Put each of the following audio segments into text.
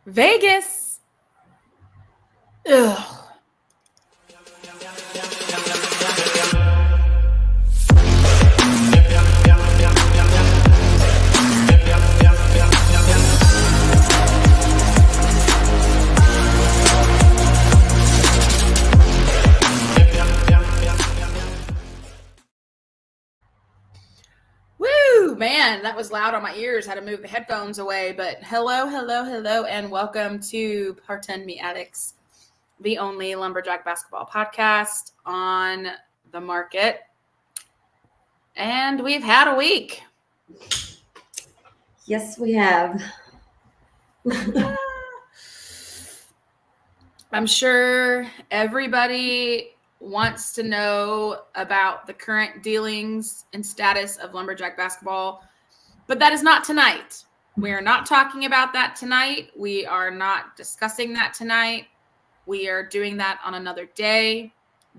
Vegas. Ugh. Woo, man, that was loud on my ears. Had to move the headphones away. But hello, and welcome to Pardon Me Addicts, the only lumberjack basketball podcast on the market. And we've had a week. Yes, we have. I'm sure everybody wants to know about the current dealings and status of lumberjack basketball, but that is not tonight. We are not talking about that tonight. We are not discussing that tonight. We are doing that on another day.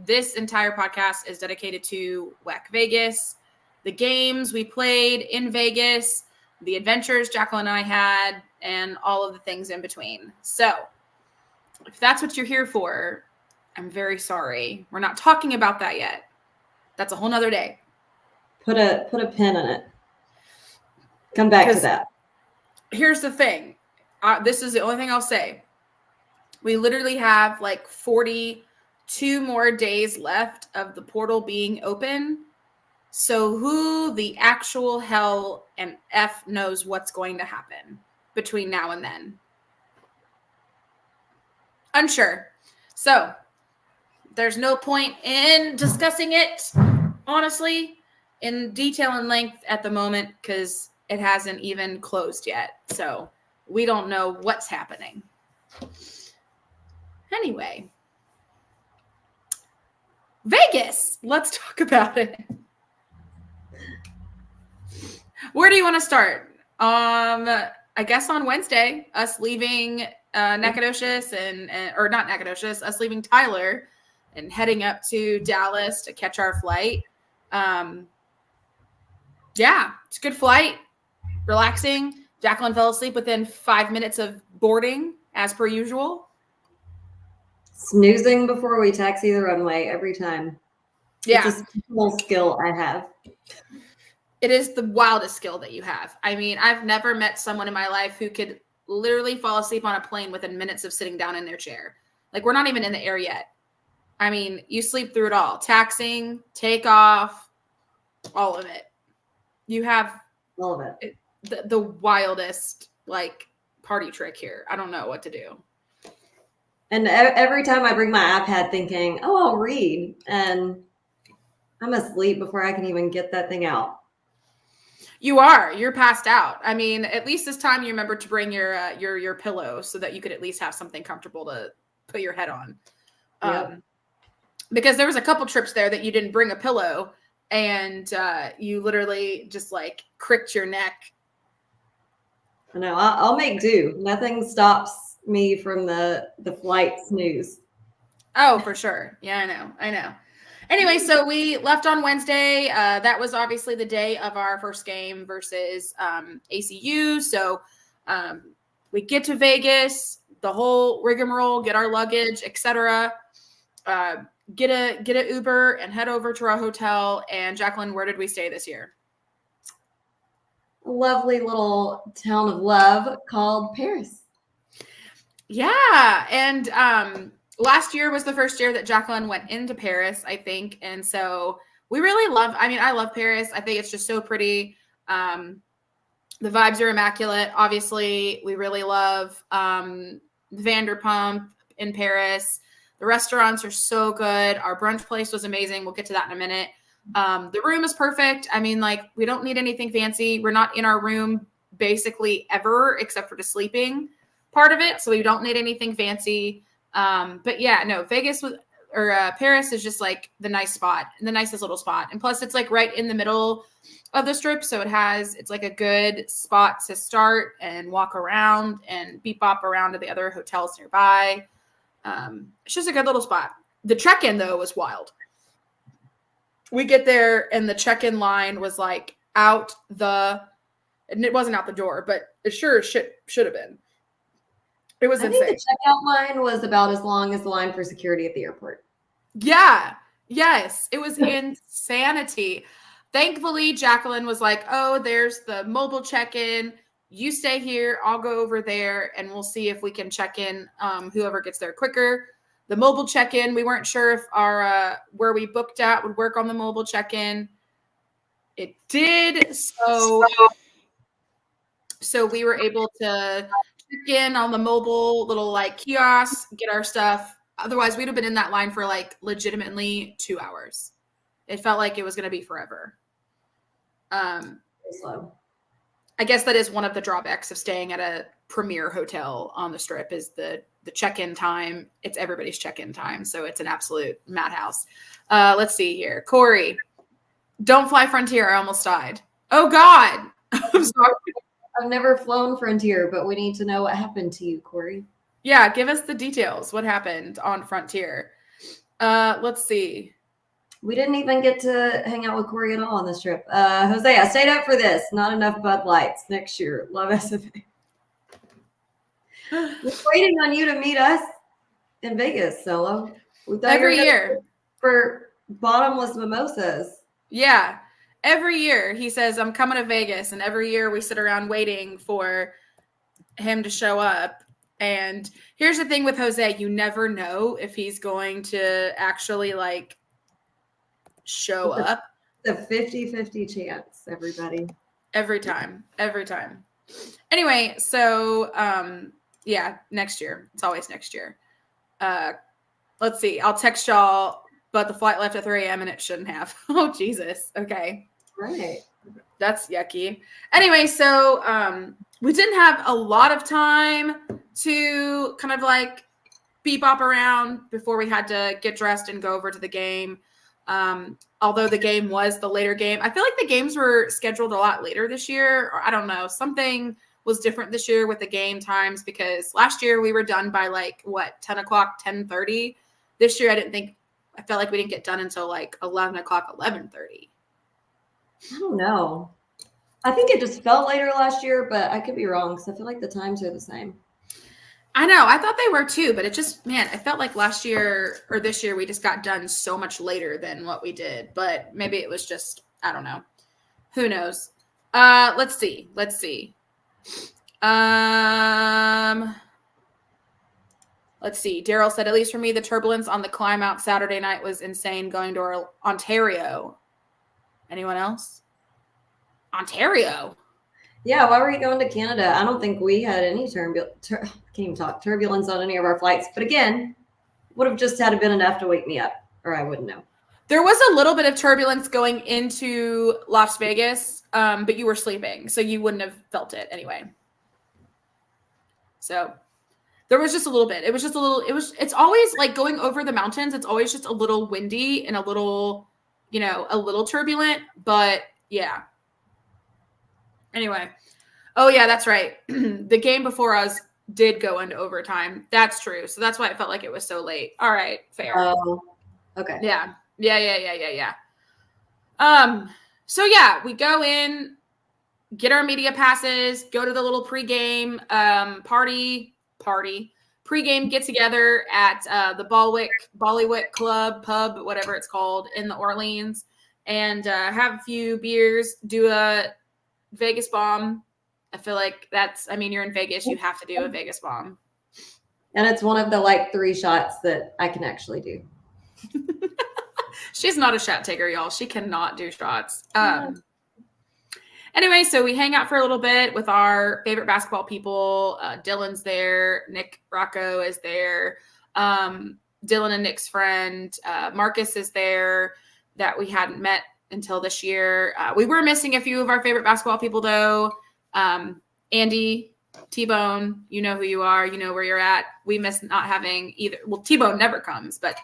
This entire podcast is dedicated to WACVegas, the games we played in Vegas, the adventures Jacqueline and I had, and all of the things in between. So if that's what you're here for, I'm very sorry. We're not talking about that yet. That's a whole nother day. Put a pin in it. Come back to that. Here's the thing. This is the only thing I'll say. We literally have like 42 more days left of the portal being open. So who the actual hell and F knows what's going to happen between now and then? Unsure. So there's no point in discussing it, honestly, in detail and length at the moment because it hasn't even closed yet. So we don't know what's happening. Anyway, Vegas. Let's talk about it. Where do you want to start? I guess on Wednesday, us leaving Nacogdoches or not Nacogdoches, us leaving Tyler and heading up to Dallas to catch our flight. Yeah, it's a good flight. Relaxing. Jacqueline fell asleep within 5 minutes of boarding, as per usual. Snoozing before we taxi the runway every time. Yeah. It's a small skill I have. It is the wildest skill that you have. I mean, I've never met someone in my life who could literally fall asleep on a plane within minutes of sitting down in their chair. Like, we're not even in the air yet. I mean, you sleep through it all. Taxiing, takeoff, all of it. You have all of it. The wildest, like, party trick here. I don't know what to do. And every time I bring my iPad thinking, oh, I'll read. And I'm asleep before I can even get that thing out. You're passed out. I mean, at least this time you remember to bring your pillow so that you could at least have something comfortable to put your head on. Yep. Because there was a couple trips there that you didn't bring a pillow and you literally just like cricked your neck. I know. I'll make do. Nothing stops me from the flight snooze. Oh, for sure. Yeah, I know. Anyway, so we left on Wednesday. That was obviously the day of our first game versus ACU. So we get to Vegas, the whole rigmarole, get our luggage, etc. Get a Uber and head over to our hotel. And Jacqueline, where did we stay this year? A lovely little town of love called Paris. Yeah, and last year was the first year that Jacqueline went into Paris, I think. And so we really I love Paris. I think it's just so pretty. The vibes are immaculate. Obviously, we really love Vanderpump in Paris. The restaurants are so good. Our brunch place was amazing. We'll get to that in a minute. The room is perfect. I mean, like, we don't need anything fancy. We're not in our room basically ever except for the sleeping part of it. So we don't need anything fancy. But yeah, no, Paris is just like the nicest little spot. And plus it's like right in the middle of the strip. So it's like a good spot to start and walk around and beep bop around to the other hotels nearby. It's just a good little spot. The check-in though was wild. We get there and the check-in line was like and it wasn't out the door, but it sure should have been. It was I think insane. the checkout line was about as long as the line for security at the airport. Yeah. Yes. It was insanity. Thankfully, Jacqueline was like, oh, there's the mobile check-in. You stay here. I'll go over there and we'll see if we can check in whoever gets there quicker. The mobile check-in, we weren't sure if our where we booked at would work on the mobile check-in. It did. So we were able to check in on the mobile little like kiosk, get our stuff. Otherwise, we'd have been in that line for like legitimately 2 hours. It felt like it was going to be forever. Slow. I guess that is one of the drawbacks of staying at a premier hotel on the Strip is the check-in time. It's everybody's check-in time, so it's an absolute madhouse. Let's see here. Corey, don't fly Frontier. I almost died. Oh, God. I'm sorry. I've never flown Frontier, but we need to know what happened to you, Corey. Yeah, give us the details. What happened on Frontier? Let's see. We didn't even get to hang out with Corey at all on this trip. Jose, I stayed up for this. Not enough Bud Lights next year. Love SFA. We're waiting on you to meet us in Vegas, Solo. Every year. For bottomless mimosas. Yeah. Every year he says, I'm coming to Vegas. And every year we sit around waiting for him to show up. And here's the thing with Jose. You never know if he's going to actually like show up. The 50-50 chance, everybody. Every time. Anyway, so yeah, next year. It's always next year. Let's see. I'll text y'all, but the flight left at 3 a.m. and it shouldn't have. Oh, Jesus. Okay. Right. That's yucky. Anyway, so we didn't have a lot of time to kind of like bebop around before we had to get dressed and go over to the game. Although the game was the later game. I feel like the games were scheduled a lot later this year, or I don't know. Something was different this year with the game times because last year we were done by like, 10 o'clock, 10:30. This year I felt like we didn't get done until like 11 o'clock, 11:30. I don't know. I think it just felt later last year, but I could be wrong because I feel like the times are the same. I know. I thought they were too, but it just, man, I felt like last year or this year we just got done so much later than what we did. But maybe it was just, I don't know. Who knows? Let's see. Let's see. Daryl said, at least for me, the turbulence on the climb out Saturday night was insane going to Ontario. Anyone else? Ontario. Yeah, why were you going to Canada? I don't think we had any turbulence on any of our flights. But again, would have just had been enough to wake me up, or I wouldn't know. There was a little bit of turbulence going into Las Vegas, but you were sleeping, so you wouldn't have felt it anyway. So there was just a little bit. It's always like going over the mountains. It's always just a little windy and a little turbulent, but yeah. Anyway. Oh yeah, that's right. The game before us did go into overtime. That's true. So that's why it felt like it was so late. All right. Fair. Oh, okay. Yeah. So yeah, we go in, get our media passes, go to the little pregame pregame get together at the Ballywick Club, pub, whatever it's called, in the Orleans, and have a few beers, do a Vegas bomb. I feel like you're in Vegas, you have to do a Vegas bomb. And it's one of the like 3 shots that I can actually do. She's not a shot taker, y'all. She cannot do shots. Anyway, so we hang out for a little bit with our favorite basketball people. Dylan's there. Nick Rocco is there. Dylan and Nick's friend, Marcus, is there, that we hadn't met until this year. We were missing a few of our favorite basketball people, though. Andy, T-Bone, you know who you are. You know where you're at. We miss not having either. Well, T-Bone never comes, but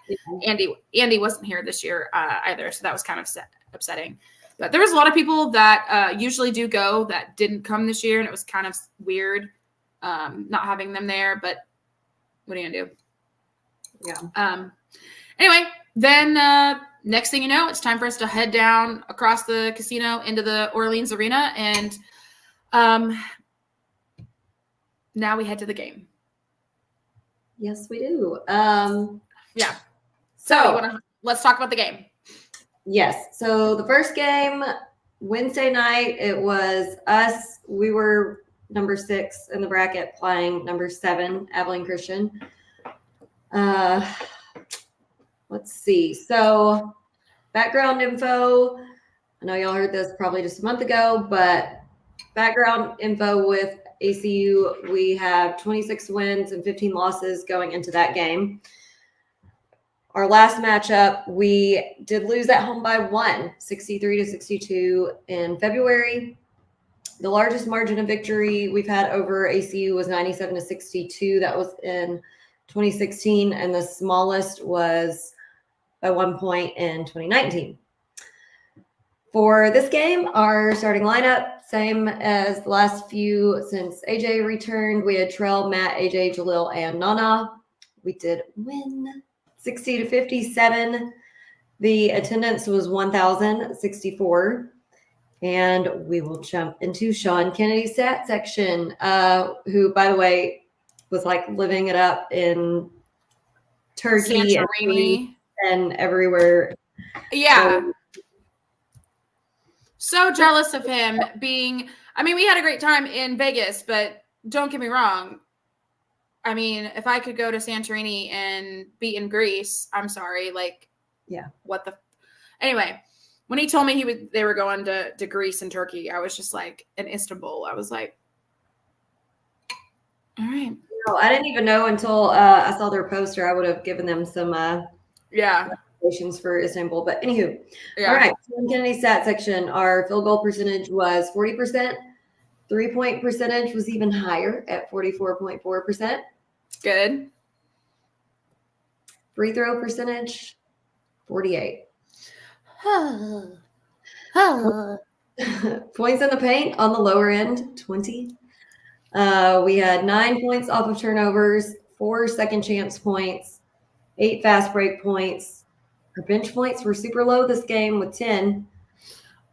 Andy wasn't here this year either, so that was kind of upsetting. But there was a lot of people that usually do go that didn't come this year, and it was kind of weird not having them there. But what are you gonna do? Yeah. Anyway, then next thing you know, it's time for us to head down across the casino into the Orleans Arena, and now we head to the game. Yes, we do. Yeah. So let's talk about the game. Yes. So the first game, Wednesday night, it was us. We were number 6 in the bracket playing number 7, Abilene Christian. Let's see. So background info. I know y'all heard this probably just a month ago, but background info with ACU, we have 26 wins and 15 losses going into that game. Our last matchup, we did lose at home by 1, 63-62 in February. The largest margin of victory we've had over ACU was 97-62. That was in 2016, and the smallest was by 1 point in 2019. For this game, our starting lineup, same as the last few since AJ returned. We had Trell, Matt, AJ, Jalil, and Nana. We did win 60-57. The attendance was 1,064. And we will jump into Sean Kennedy's stat section, who, by the way, was like living it up in Turkey and everywhere. Yeah. So jealous of him being, I mean, we had a great time in Vegas, but don't get me wrong. I mean, if I could go to Santorini and be in Greece, I'm sorry. Like, yeah, what the, anyway, when he told me they were going to Greece and Turkey, I was just like, in Istanbul, I was like, all right. No, I didn't even know until I saw their poster. I would have given them some recommendations for Istanbul. But anywho, all right. So in Kennedy stat section, our field goal percentage was 40%. 3-point percentage was even higher at 44.4%. Good. Free throw percentage, 48. Points in the paint on the lower end, 20. We had 9 points off of turnovers, 4 second chance points, 8 fast break points. Our bench points were super low this game with 10.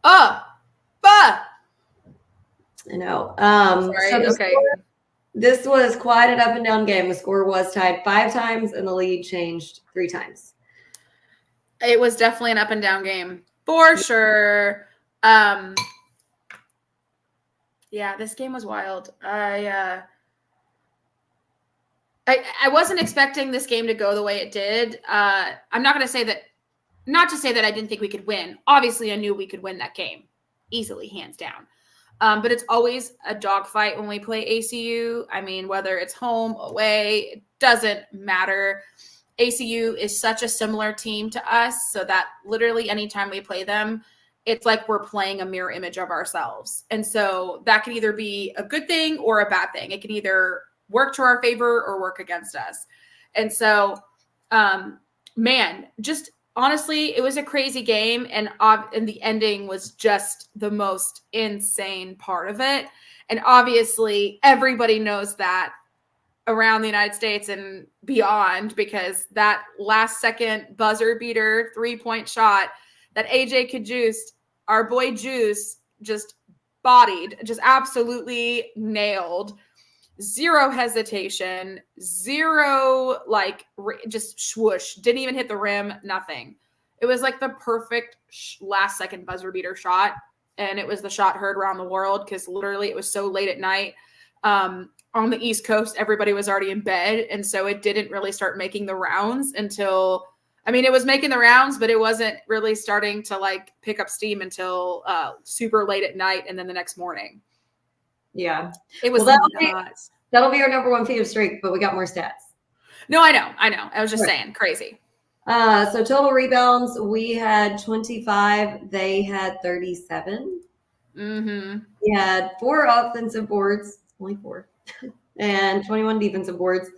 I know. This was quite an up and down game. The score was tied 5 times and the lead changed 3 times. It was definitely an up and down game for sure. Yeah, this game was wild. I wasn't expecting this game to go the way it did. I'm not going to say that, not to say that I didn't think we could win. Obviously, I knew we could win that game easily, hands down. But it's always a dogfight when we play ACU. I mean, whether it's home, away, it doesn't matter. ACU is such a similar team to us, so that literally anytime we play them, it's like we're playing a mirror image of ourselves. And so that can either be a good thing or a bad thing. It can either work to our favor or work against us. And so, man, just honestly, it was a crazy game, and the ending was just the most insane part of it. And obviously, everybody knows that around the United States and beyond, because that last second buzzer beater 3-point shot that AJ could juice, our boy Juice just bodied, just absolutely nailed. 0 hesitation, 0 just swoosh, didn't even hit the rim, nothing. It was like the perfect last second buzzer beater shot. And it was the shot heard around the world because literally it was so late at night. On the East Coast, everybody was already in bed. And so it didn't really start making the rounds until, I mean, it was making the rounds, but it wasn't really starting to pick up steam until super late at night and then the next morning. Yeah. It was that'll be our number 1 feed of streak, but we got more stats. No, I know. I was just saying, crazy. So total rebounds, we had 25. They had 37. Mm-hmm. We had 4 offensive boards, only 4, and 21 defensive boards.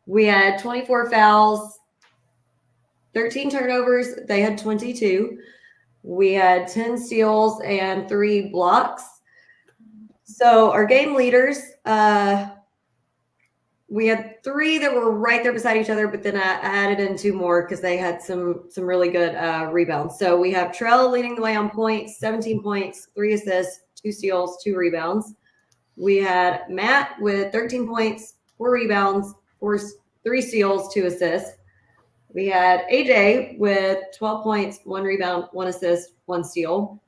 We had 24 fouls, 13 turnovers. They had 22. We had 10 steals and 3 blocks. So our game leaders, we had 3 that were right there beside each other, but then I added in 2 more because they had some really good rebounds. So we have Trell leading the way on points, 17 points, 3 assists, 2 steals, 2 rebounds. We had Matt with 13 points, 4 rebounds, 3 3 steals, 2 assists. We had AJ with 12 points, 1 rebound, 1 assist, 1 steal.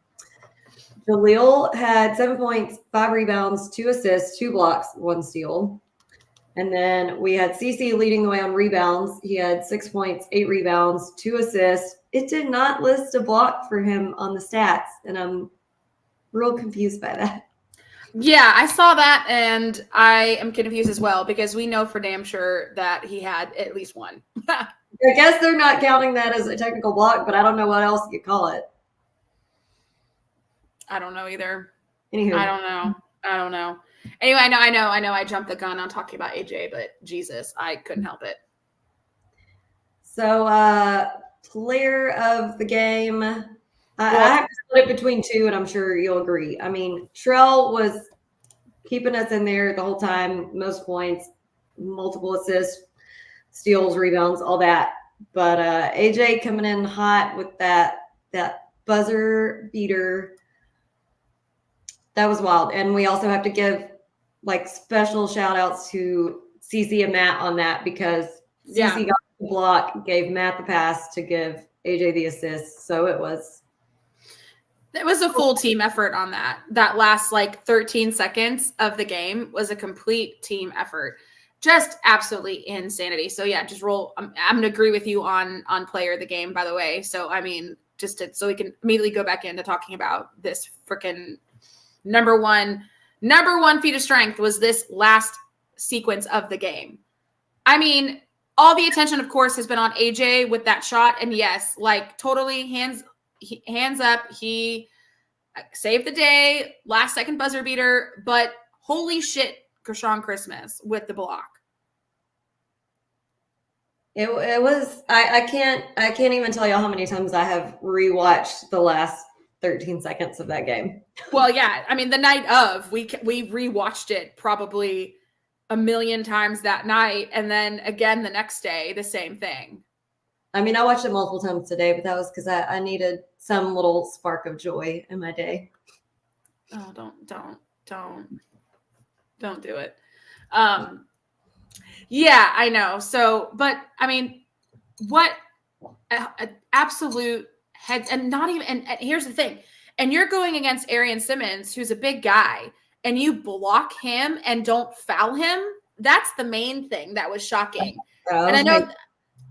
Jaleel had 7 points, 5 rebounds, 2 assists, 2 blocks, 1 steal. And then we had CC leading the way on rebounds. He had 6 points, 8 rebounds, 2 assists. It did not list a block for him on the stats, and I'm real confused by that. Yeah, I saw that, and I am confused as well because we know for damn sure that he had at least one. I guess they're not counting that as a technical block, but I don't know what else you call it. I don't know either. Anywho. I don't know. Anyway, I know. I jumped the gun on talking about AJ, but Jesus, I couldn't help it. So, player of the game, I have to split it between 2, and I'm sure you'll agree. I mean, Trell was keeping us in there the whole time, most points, multiple assists, steals, rebounds, all that. But AJ coming in hot with that buzzer beater. That was wild. And we also have to give like special shout outs to CC and Matt on that because CC got the block, gave Matt the pass to give AJ the assist. So it was a full team effort on that. That last like 13 seconds of the game was a complete team effort. Just absolutely insanity. So yeah, just roll. I'm going to agree with you on player of the game, by the way. So, I mean, so we can immediately go back into talking about this freaking number one feat of strength was this last sequence of the game. I mean, all the attention, of course, has been on AJ with that shot. And yes, like totally hands up. He saved the day, last second buzzer beater, but holy shit, Krishan Christmas with the block. It was, I can't even tell y'all how many times I have rewatched the last 13 seconds of that game. Well, yeah. I mean, the night of, we rewatched it probably a million times that night. And then again, the next day, the same thing. I mean, I watched it multiple times today, but that was because I needed some little spark of joy in my day. Oh, don't do it. Yeah, I know. So, but I mean, what absolute head, and not even, and here's the thing, and you're going against Arian Simmons, who's a big guy, and you block him and don't foul him. That's the main thing that was shocking. And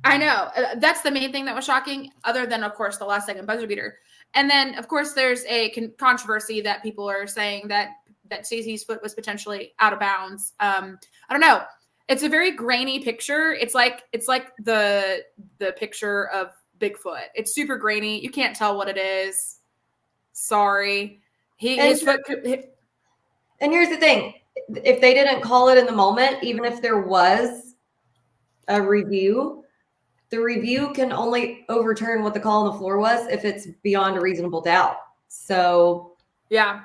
I know that's the main thing that was shocking, other than, of course, the last second buzzer beater. And then, of course, there's a controversy that people are saying that CC's foot was potentially out of bounds. I don't know. It's a very grainy picture. It's like the picture of Bigfoot. It's super grainy. You can't tell what it is. Sorry. His foot. And here's the thing. If they didn't call it in the moment, even if there was a review, the review can only overturn what the call on the floor was if it's beyond a reasonable doubt. So, yeah.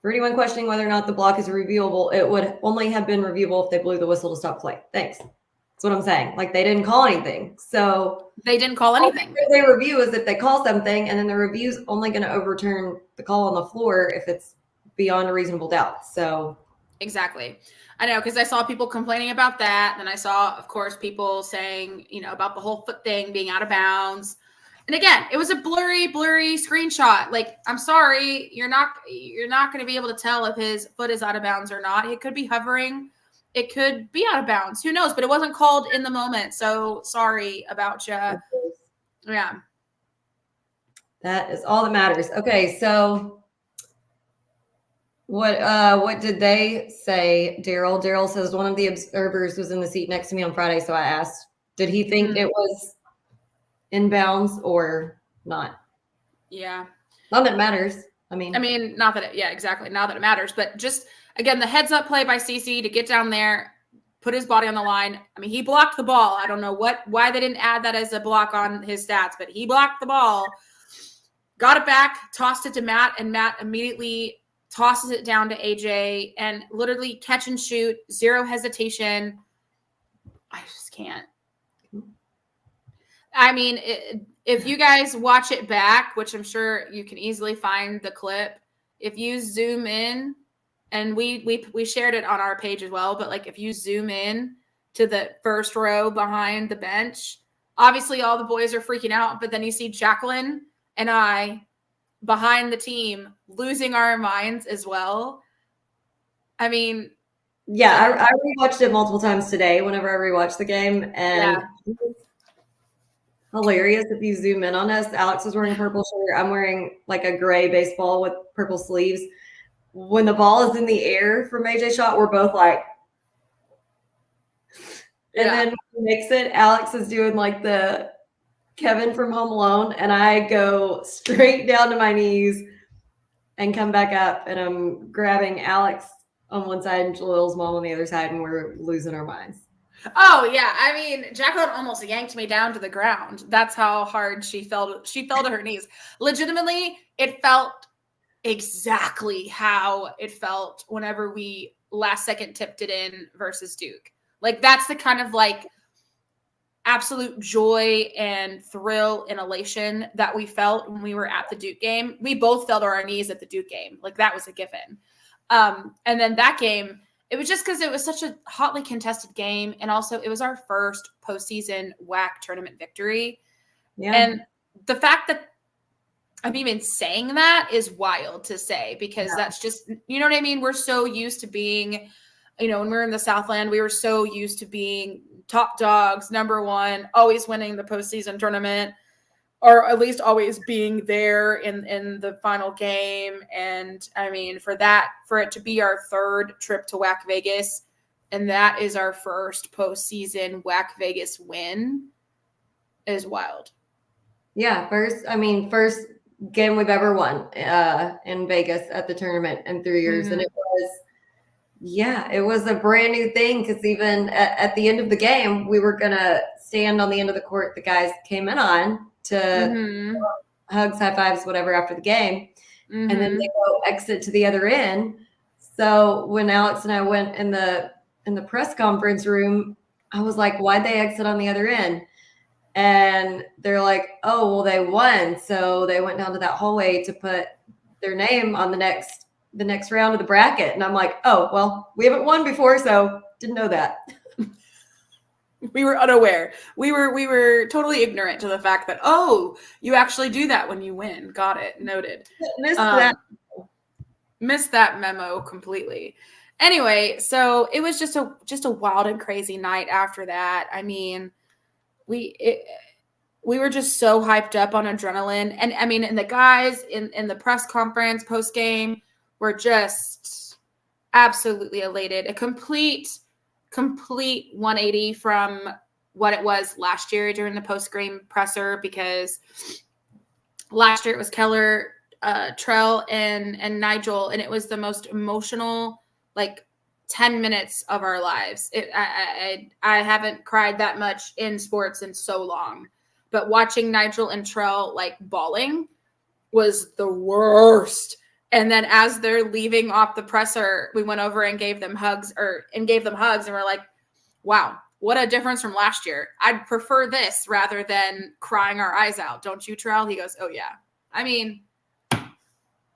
For anyone questioning whether or not the block is reviewable, it would only have been reviewable if they blew the whistle to stop play. Thanks. That's what I'm saying. Like, they didn't call anything. So they didn't call anything. They review is if they call something, and then the review's only going to overturn the call on the floor if it's beyond a reasonable doubt. So exactly. I know, because I saw people complaining about that. And I saw, of course, people saying, about the whole foot thing being out of bounds. And again, it was a blurry screenshot. Like, I'm sorry, you're not going to be able to tell if his foot is out of bounds or not. It could be hovering. It could be out of bounds. Who knows? But it wasn't called in the moment. So sorry about you. Yeah. That is all that matters. Okay, so what did they say, Daryl? Daryl says one of the observers was in the seat next to me on Friday, so I asked, did he think it was inbounds or not? Yeah. Not that it matters. I mean, not that exactly. Not that it matters, but just again, the heads up play by CC to get down there, put his body on the line. I mean, he blocked the ball. I don't know why they didn't add that as a block on his stats, but he blocked the ball, got it back, tossed it to Matt, and Matt immediately tosses it down to AJ and literally catch and shoot, zero hesitation. I just can't. I mean, if you guys watch it back, which I'm sure you can easily find the clip, if you zoom in and we shared it on our page as well. But like, if you zoom in to the first row behind the bench, obviously all the boys are freaking out, but then you see Jacqueline and I behind the team losing our minds as well. I mean, yeah, I rewatched it multiple times today whenever I rewatched the game, and it's hilarious if you zoom in on us. Alex is wearing a purple shirt. I'm wearing like a gray baseball with purple sleeves. When the ball is in the air from AJ shot, we're both like, and then when he makes it, Alex is doing like the Kevin from Home Alone, and I go straight down to my knees and come back up, and I'm grabbing Alex on one side and Jalil's mom on the other side, and we're losing our minds. Oh yeah, I mean, Jacqueline almost yanked me down to the ground. That's how hard she fell. She fell to her knees. Legitimately, it felt exactly how it felt whenever we last second tipped it in versus Duke. Like, that's the kind of like absolute joy and thrill and elation that we felt when we were at the Duke game. We both fell to our knees at the Duke game. Like, that was a given. And then that game, it was just because it was such a hotly contested game. And also it was our first postseason WAC tournament victory. Yeah. And the fact that I'm even saying that is wild to say, because that's just, you know what I mean? We're so used to being, you know, when we were in the Southland, we were so used to being top dogs, number one, always winning the postseason tournament, or at least always being there in the final game. And I mean, for it to be our third trip to WACVegas, and that is our first postseason WACVegas win, is wild. Yeah, first game we've ever won in Vegas at the tournament in 3 years. Mm-hmm. And it was a brand new thing, because even at the end of the game, we were going to stand on the end of the court the guys came in on to hugs, high fives, whatever after the game. Mm-hmm. And then they go exit to the other end. So when Alex and I went in the press conference room, I was like, why'd they exit on the other end? And they're like, oh, well, they won. So they went down to that hallway to put their name on the next round of the bracket. And I'm like, oh, well, we haven't won before, so didn't know that. We were unaware. We were totally ignorant to the fact that, oh, you actually do that when you win. Got it. Noted. Missed that memo completely. Anyway, so it was just a wild and crazy night after that. I mean, we were just so hyped up on adrenaline. And I mean, and the guys in the press conference post game were just absolutely elated. A complete 180 from what it was last year during the post game presser, because last year it was Keller, Trell, and Nigel, and it was the most emotional, like, 10 minutes of our lives. I haven't cried that much in sports in so long, but watching Nigel and Trell like bawling was the worst. And then as they're leaving off the presser, we went over and gave them hugs, and we're like, wow, what a difference from last year. I'd prefer this rather than crying our eyes out. Don't you, Trell? He goes, oh yeah. I mean,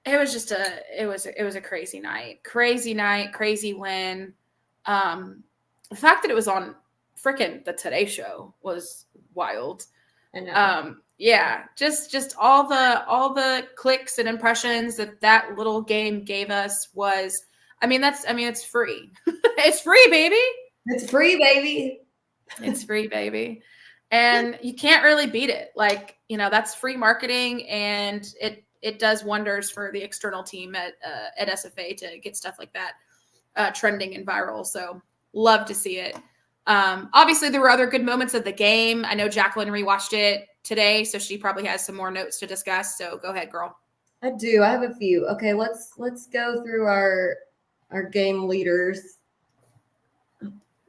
it was just it was a crazy night, crazy win. The fact that it was on frickin' the Today Show was wild. I know. Yeah, just all the clicks and impressions that little game gave us was, it's free. It's free, baby. It's free, baby. It's free, baby. And you can't really beat it. Like, you know, that's free marketing, and it does wonders for the external team at SFA to get stuff like that trending and viral. So love to see it. Obviously there were other good moments of the game. I know Jacqueline rewatched it today, so she probably has some more notes to discuss. So go ahead, girl. I do. I have a few. Okay, let's go through our game leaders.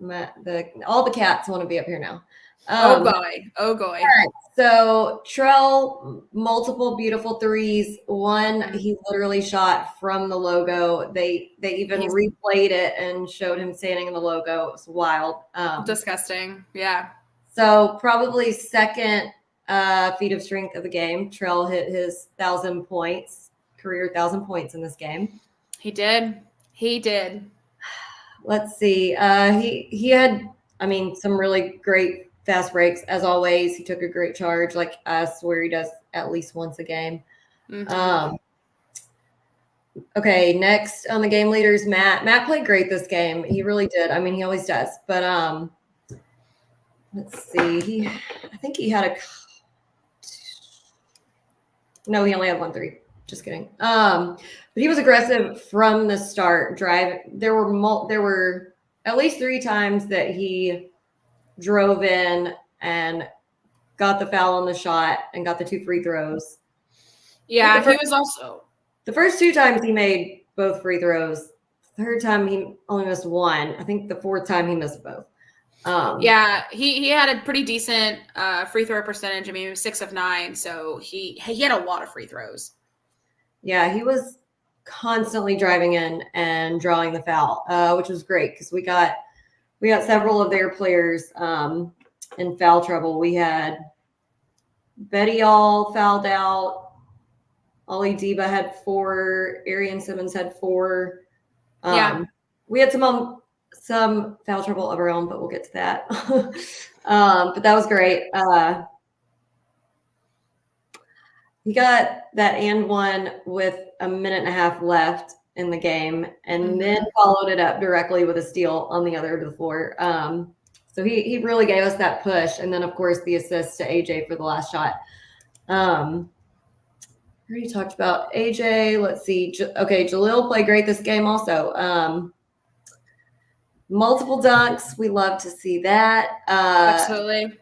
All the cats want to be up here now. Oh boy. All right. So Trell, multiple beautiful threes. One he literally shot from the logo. They even replayed it and showed him standing in the logo. It was wild. Disgusting. Yeah. So probably second feat of strength of the game. Trell hit his 1,000 points, career 1,000 points in this game. He did. He did. Let's see. He had, I mean, some really great fast breaks as always. He took a great charge, like I swear he does at least once a game. Mm-hmm. Okay, next on the game leaders, Matt. Matt played great this game. He really did. I mean, he always does. But let's see. I think he had no, he only had 1-3. Just kidding. But he was aggressive from the start. There were at least 3 times that he drove in and got the foul on the shot and got the 2 free throws. Yeah, he was also. The first 2 times he made both free throws. The third time he only missed 1. I think the 4th time he missed both. Yeah, he had a pretty decent free throw percentage. I mean, he was 6 of 9, so he had a lot of free throws. Yeah, he was constantly driving in and drawing the foul, which was great because we got several of their players in foul trouble. We had Betty all fouled out. Ollie Diba had 4. Arian Simmons had 4. Yeah. We had some foul trouble of our own, but we'll get to that. But that was great. He got that and one with a minute and a half left in the game, and then followed it up directly with a steal on the other end of the floor. So he really gave us that push, and then of course the assist to AJ for the last shot. Already talked about AJ. Let's see. Okay, Jalil played great this game also. Multiple dunks. We love to see that. Absolutely.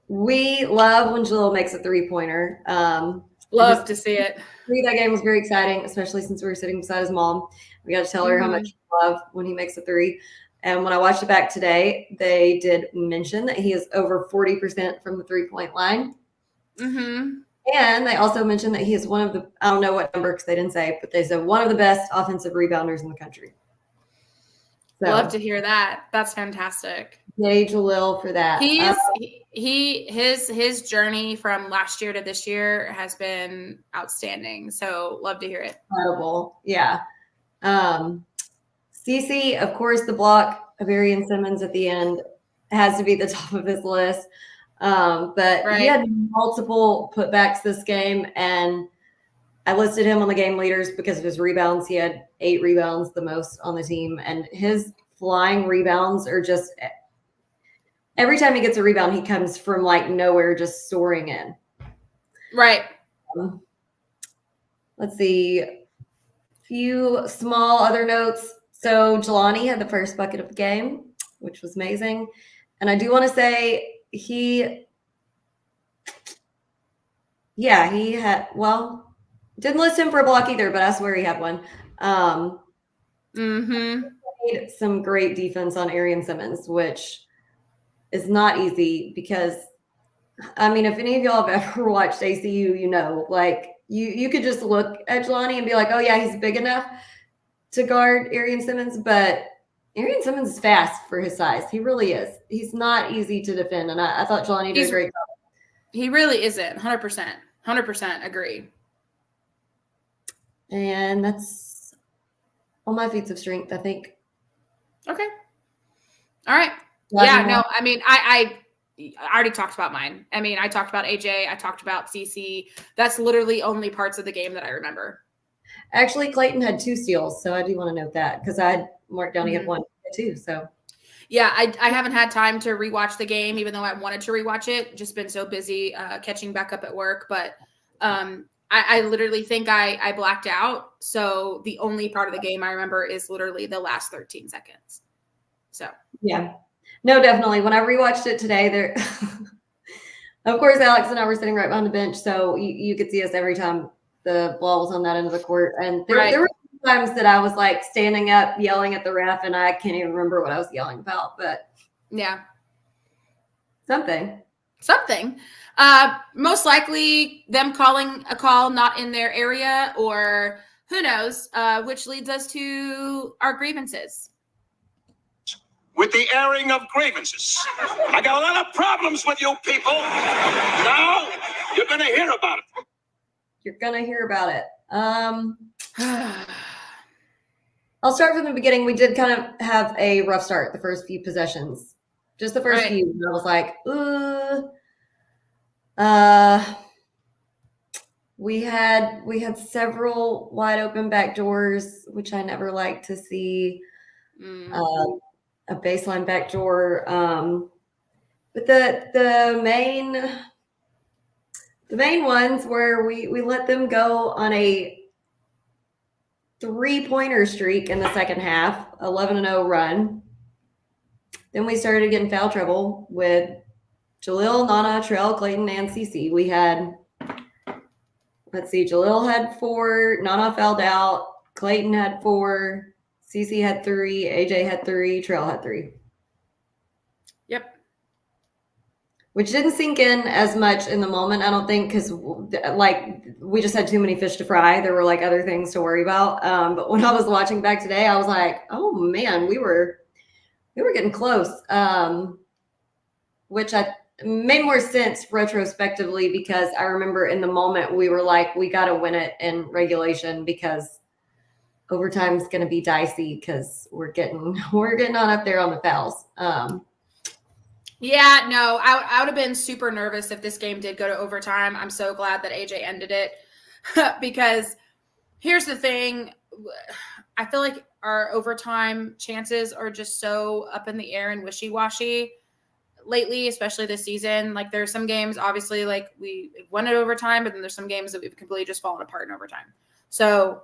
We love when Jalil makes a 3-pointer. Love to see it. That game was very exciting, especially since we were sitting beside his mom. We got to tell her how much we love when he makes a 3. And when I watched it back today, they did mention that he is over 40% from the 3-point line. And they also mentioned that he is one of the, I don't know what number because they didn't say, but they said one of the best offensive rebounders in the country. So, love to hear that. That's fantastic. Yay, Jalil, for that. His journey from last year to this year has been outstanding. So love to hear it. Incredible. Yeah. CC, of course, the block of Arian Simmons at the end has to be the top of his list. But he had multiple putbacks this game, and I listed him on the game leaders because of his rebounds. He had 8 rebounds, the most on the team, and his flying rebounds are just every time he gets a rebound, he comes from like nowhere, just soaring in. Right. Let's see. A few small other notes. So Jelani had the first bucket of the game, which was amazing. And I do want to say he had, well, didn't list him for a block either, but I swear he had one. Made some great defense on Arian Simmons, which is not easy because, I mean, if any of y'all have ever watched ACU, you know, like you could just look at Jelani and be like, oh yeah, he's big enough to guard Arian Simmons, but Arian Simmons is fast for his size. He really is. He's not easy to defend, and I thought Jelani did a great job. He really isn't. 100% agree. And that's all my feats of strength, I think. Okay. All right. Yeah, no, I mean, I already talked about mine. I mean, I talked about AJ. I talked about CC. That's literally only parts of the game that I remember. Actually, Clayton had 2 steals, so I do want to note that because I had marked down he had 1 too. So yeah, I haven't had time to rewatch the game, even though I wanted to rewatch it. Just been so busy catching back up at work. But I literally think I blacked out. So the only part of the game I remember is literally the last 13 seconds. So yeah. No, definitely. When I rewatched it today, there, of course, Alex and I were sitting right behind the bench, so you could see us every time the ball was on that end of the court. And there were times that I was like standing up, yelling at the ref, and I can't even remember what I was yelling about. But yeah, something. Most likely them calling a call not in their area, or who knows, which leads us to our grievances. With the airing of grievances. I got a lot of problems with you people. Now you're going to hear about it. You're going to hear about it. I'll start from the beginning. We did kind of have a rough start the first few possessions. Just the first few. And I was like, we had several wide open back doors, which I never like to see. A baseline back door. But the main ones where we let them go on a 3-pointer streak in the second half, 11-0 run. Then we started getting foul trouble with JaLllll, Nana, Trell, Clayton, and CC. We had, JaLllll had 4, Nana fouled out, Clayton had 4, CC had 3, AJ had 3, Trell had 3. Yep. Which didn't sink in as much in the moment, I don't think, because we just had too many fish to fry. There were other things to worry about. But when I was watching back today, I was like, oh man, we were getting close. Which made more sense retrospectively, because I remember in the moment we were like, we got to win it in regulation, because overtime is going to be dicey because we're getting on up there on the fouls. Yeah, no, I would have been super nervous if this game did go to overtime. I'm so glad that AJ ended it because here's the thing. I feel like our overtime chances are just so up in the air and wishy-washy lately, especially this season. Like, there are some games, obviously, like we won it overtime, but then there's some games that we've completely just fallen apart in overtime. So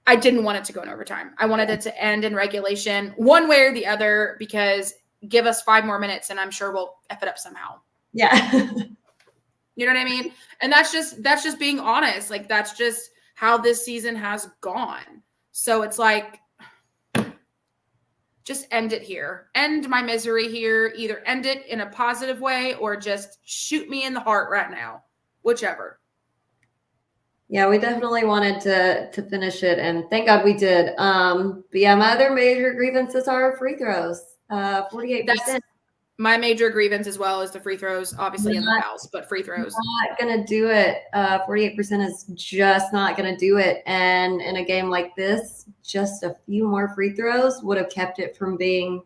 I didn't want it to go in overtime. I wanted it to end in regulation one way or the other, because give us 5 more minutes and I'm sure we'll F it up somehow. Yeah. You know what I mean? And that's just being honest. Like, that's just how this season has gone. So it's like, just end it here. End my misery here. Either end it in a positive way or just shoot me in the heart right now. Whichever. Yeah, we definitely wanted to finish it, and thank God we did. But yeah, my other major grievances are free throws. 48%. That's my major grievance as well as the free throws, obviously in the fouls, but free throws. Not gonna do it. 48% is just not gonna do it. And in a game like this, just a few more free throws would have kept it from being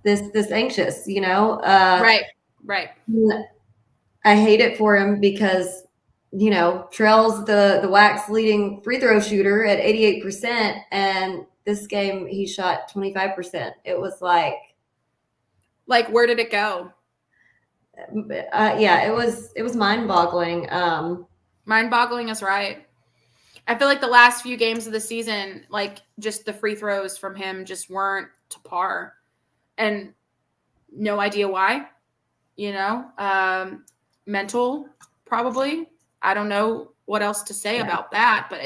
this anxious, Right. I hate it for him because Trell's the WAC's leading free throw shooter at 88%, and this game he shot 25%. It was like where did it go? Yeah, it was mind-boggling. Mind-boggling is right. I feel like the last few games of the season, just the free throws from him just weren't to par, and no idea why. Mental probably. I don't know what else to say about that, but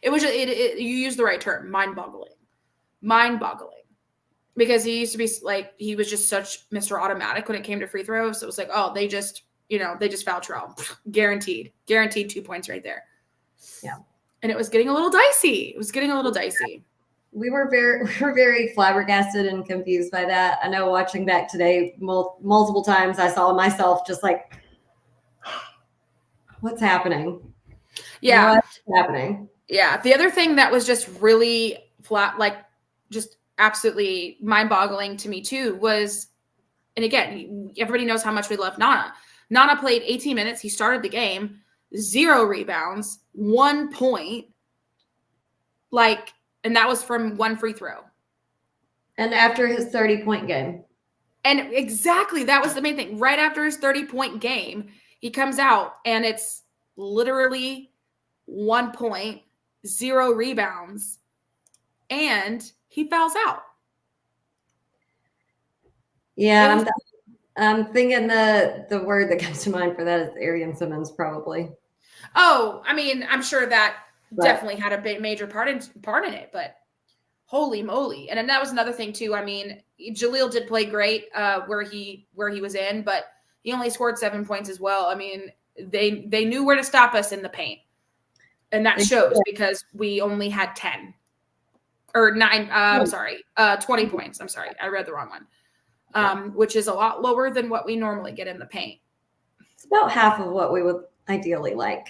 you used the right term, mind-boggling. Because he used to be he was just such Mr. Automatic when it came to free throws. So it was like, oh, they just foul Trell. Guaranteed 2 points right there. Yeah. And it was getting a little dicey. We were very flabbergasted and confused by that. I know watching back today multiple times, I saw myself just like, what's happening? Yeah. What's happening? Yeah. The other thing that was just really flat, just absolutely mind-boggling to me too was, and again, everybody knows how much we love Nana. Nana played 18 minutes. He started the game, 0 rebounds, 1 point, and that was from 1 free throw. And after his 30-point game. And exactly, that was the main thing. Right after his 30-point game, he comes out and it's literally 1 point, 0 rebounds, and he fouls out. Yeah, I'm thinking the word that comes to mind for that is Arian Simmons, probably. Oh, I mean, I'm sure that definitely had a major part in it, but holy moly! And then that was another thing too. I mean, JaLllll did play great where he was in, but he only scored 7 points as well. I mean, they knew where to stop us in the paint, and that shows because we only had 10 or 9. 20 points. I'm sorry, I read the wrong one. Which is a lot lower than what we normally get in the paint. It's about half of what we would ideally like.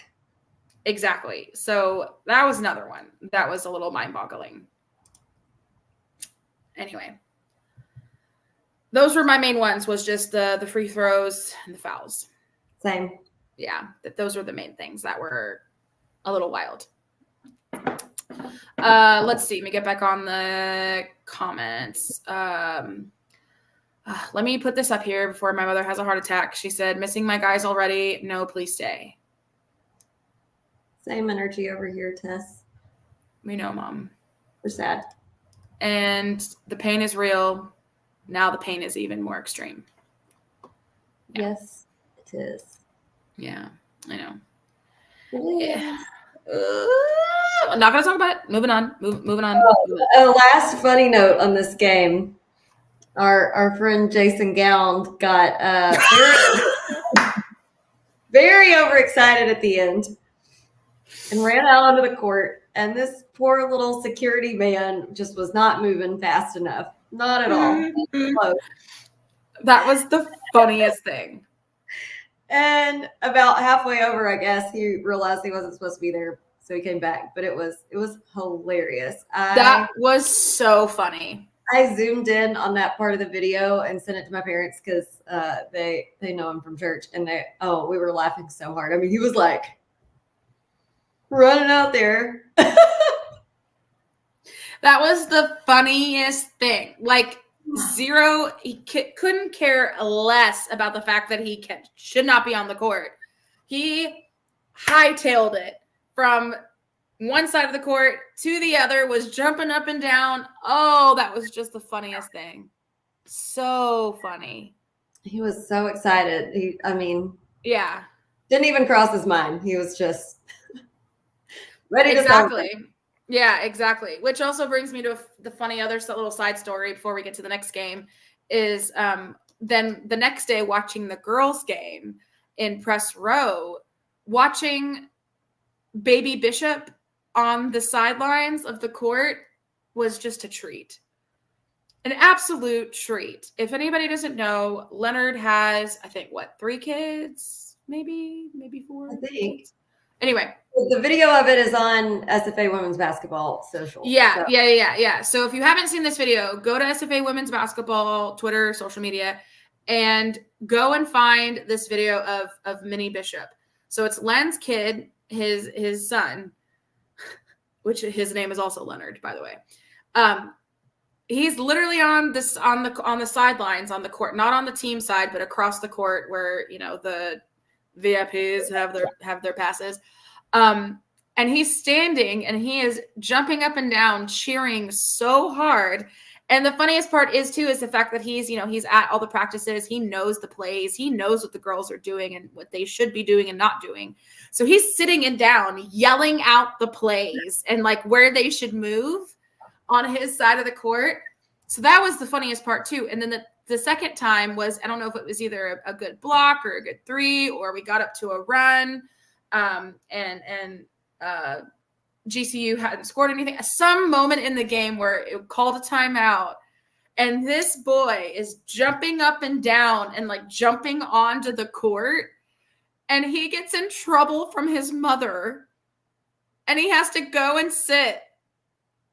Exactly. So that was another one that was a little mind-boggling. anyway, those were my main ones, was just the free throws and the fouls. Same. Yeah, those were the main things that were a little wild. Let's see. Let me get back on the comments. Let me put this up here before my mother has a heart attack. She said, missing my guys already. No, please stay. Same energy over here, Tess. We know, Mom. We're sad. And the pain is real. Now the pain is even more extreme. Yeah. Yes, it is. Yeah, I know. Yeah. I'm not going to talk about it. Moving on. Moving on. A last funny note on this game. Our friend Jason Gound got very overexcited at the end and ran out onto the court. And this poor little security man just was not moving fast enough. Not at all. Close. That was the funniest thing. And about halfway over, I guess, he realized he wasn't supposed to be there. So he came back. But it was hilarious. That was so funny. I zoomed in on that part of the video and sent it to my parents because they know him from church. And we were laughing so hard. I mean, he was like running out there. That was the funniest thing. Like, zero, he couldn't care less about the fact that he should not be on the court. He hightailed it from one side of the court to the other, was jumping up and down. Oh, that was just the funniest thing. So funny. He was so excited. Yeah. Didn't even cross his mind. He was just ready to Exactly. Yeah, exactly. Which also brings me to the funny other little side story before we get to the next game is then the next day watching the girls' game in press row, watching Baby Bishop on the sidelines of the court was just a treat. An absolute treat. If anybody doesn't know, Leonard has, I think, 3 kids? Maybe 4? I think. Anyway. The video of it is on SFA Women's Basketball social. Yeah. So if you haven't seen this video, go to SFA Women's Basketball, Twitter, social media, and go and find this video of Minnie Bishop. So it's Len's kid, his son, which his name is also Leonard, by the way. He's literally on the sidelines on the court, not on the team side, but across the court where the VIPs have their passes. And he's standing and he is jumping up and down, cheering so hard. And the funniest part is the fact that he's at all the practices. He knows the plays. He knows what the girls are doing and what they should be doing and not doing. So he's sitting and down, yelling out the plays and like where they should move on his side of the court. So that was the funniest part too. And then the second time was, I don't know if it was either a good block or a good 3, or we got up to a run. And GCU hadn't scored anything. Some moment in the game where it called a timeout, and this boy is jumping up and down and like jumping onto the court, and he gets in trouble from his mother, and he has to go and sit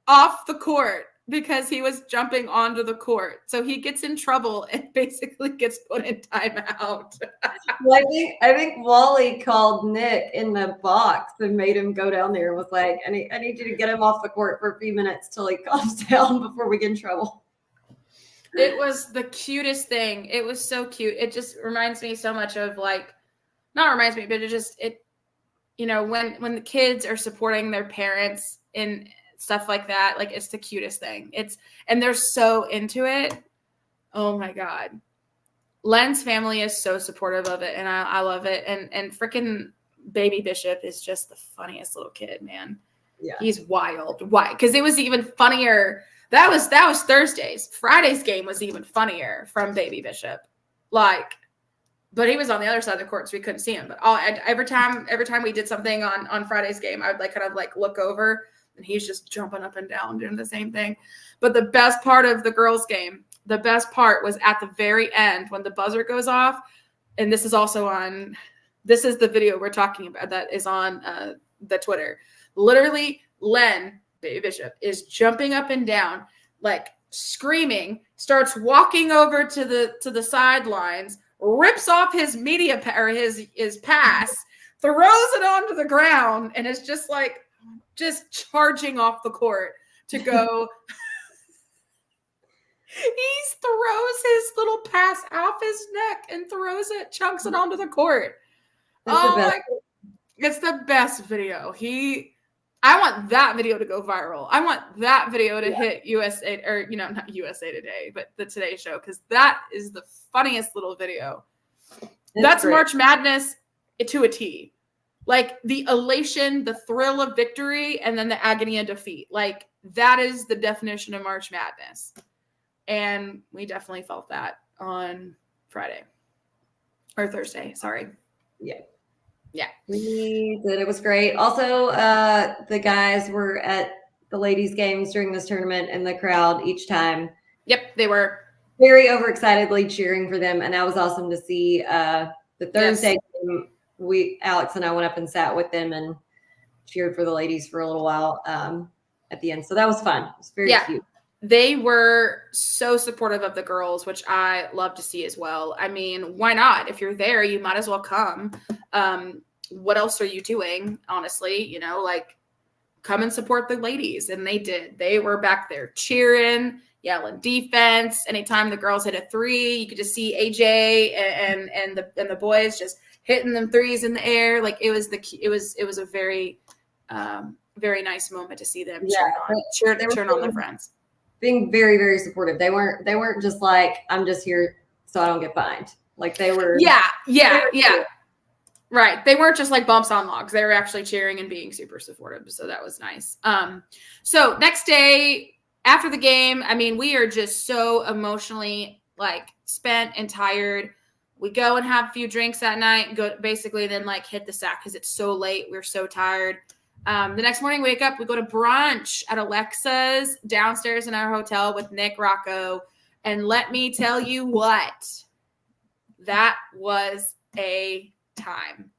off the court because he was jumping onto the court. So he gets in trouble and basically gets put in timeout. Well, I think Wally called Nick in the box and made him go down there and was like, I need you to get him off the court for a few minutes till he calms down before we get in trouble. It was the cutest thing. It was so cute. It just reminds me so much of not reminds me, but when the kids are supporting their parents in stuff like that, like it's the cutest thing. And they're so into it. Oh my God. Len's family is so supportive of it, and I love it. And freaking Baby Bishop is just the funniest little kid, man. Yeah. He's wild. Why? Because it was even funnier. That was Thursdays. Friday's game was even funnier from Baby Bishop. But he was on the other side of the court, so we couldn't see him. But every time we did something on Friday's game, I would kind of look over, and he's just jumping up and down doing the same thing. But the best part of the girls' game, the best part was at the very end when the buzzer goes off. And this is the video we're talking about that is on the Twitter. Literally, Len, Baby Bishop, is jumping up and down, screaming, starts walking over to the sidelines, rips off his media or his pass, throws it onto the ground, and is just like charging off the court to go. He throws his little pass off his neck and throws it, chunks it onto the court. It's the best video. I want that video to go viral. I want that video to hit USA, or not USA Today, but the Today Show, because that is the funniest little video. That's great. March Madness to a T. Like the elation, the thrill of victory, and then the agony of defeat. Like that is the definition of March Madness. And we definitely felt that on Friday or Thursday. Sorry. Yeah. Yeah. We did. It was great. Also, the guys were at the ladies' games during this tournament and the crowd each time. Yep, they were very overexcitedly cheering for them. And that was awesome to see. The Thursday game, Alex and I went up and sat with them and cheered for the ladies for a little while at the end. So that was fun. It was very cute. They were so supportive of the girls, which I love to see as well. I mean, why not? If you're there, you might as well come. What else are you doing? Honestly, come and support the ladies. And they did. They were back there cheering, yelling defense. Anytime the girls hit a three, you could just see AJ and the boys just hitting them threes in the air. Like it was a very, very nice moment to see them cheering on their friends. Being very, very supportive. They weren't just like, I'm just here so I don't get fined. Like they were. Yeah. Right. They weren't just like bumps on logs. They were actually cheering and being super supportive. So that was nice. So next day after the game, I mean, we are just so emotionally like spent and tired. We go and have a few drinks that night and go basically then like hit the sack because it's so late. We're so tired. The next morning, wake up, we go to brunch at Alexa's downstairs in our hotel with Nick Rocco. And let me tell you what, that was a time.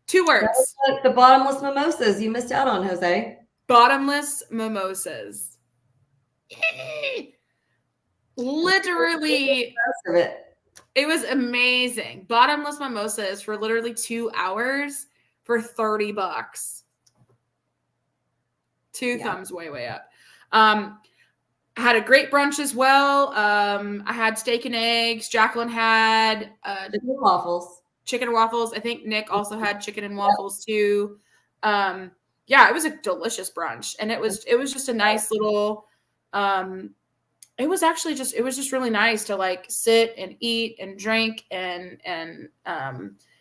2 words. That was like the bottomless mimosas you missed out on, Jose. Bottomless mimosas. Literally. It was amazing. Bottomless mimosas for literally 2 hours for $30. Two thumbs way up. I had a great brunch as well. I had steak and eggs. Jacqueline had chicken and waffles. I think Nick also had chicken and waffles too. It was a delicious brunch, and it was just a nice little. It was just really nice to like sit and eat and drink and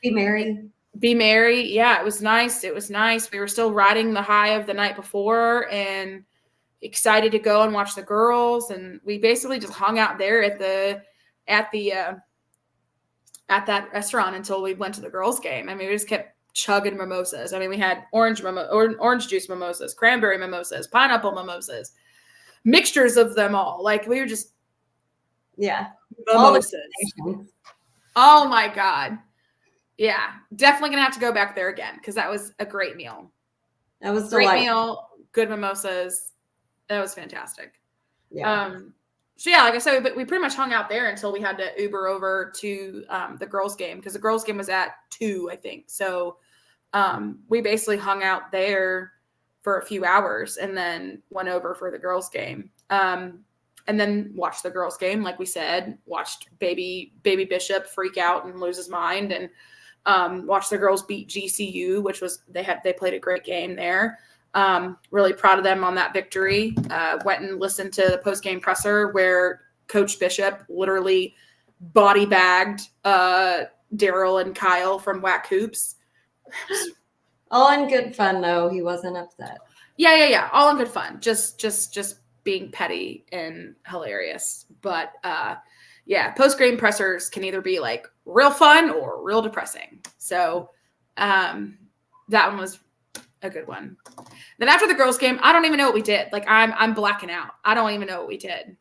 be merry. Be merry. Yeah, it was nice. It was nice. We were still riding the high of the night before and excited to go and watch the girls. And we basically just hung out there at that restaurant until we went to the girls' game. I mean, we just kept chugging mimosas. I mean, we had orange juice mimosas, cranberry mimosas, pineapple mimosas, mixtures of them all. Like we were just mimosas. Oh my God. Yeah, definitely going to have to go back there again because that was a great meal. That was great meal, good mimosas. That was fantastic. Yeah. Like I said, we pretty much hung out there until we had to Uber over to the girls' game because the girls' game was at 2, I think. So we basically hung out there for a few hours and then went over for the girls' game. And then watched the girls' game, like we said. Watched baby Bishop freak out and lose his mind, and watched the girls beat GCU, which was they played a great game there. Really proud of them on that victory. Went and listened to the post-game presser where Coach Bishop literally body bagged Daryl and Kyle from WAC Hoops. All in good fun though. He wasn't upset. Yeah. All in good fun. Just being petty and hilarious. But post-game pressers can either be like real fun or real depressing. So that one was a good one. Then after the girls' game, I don't even know what we did. Like I'm blacking out. I don't even know what we did.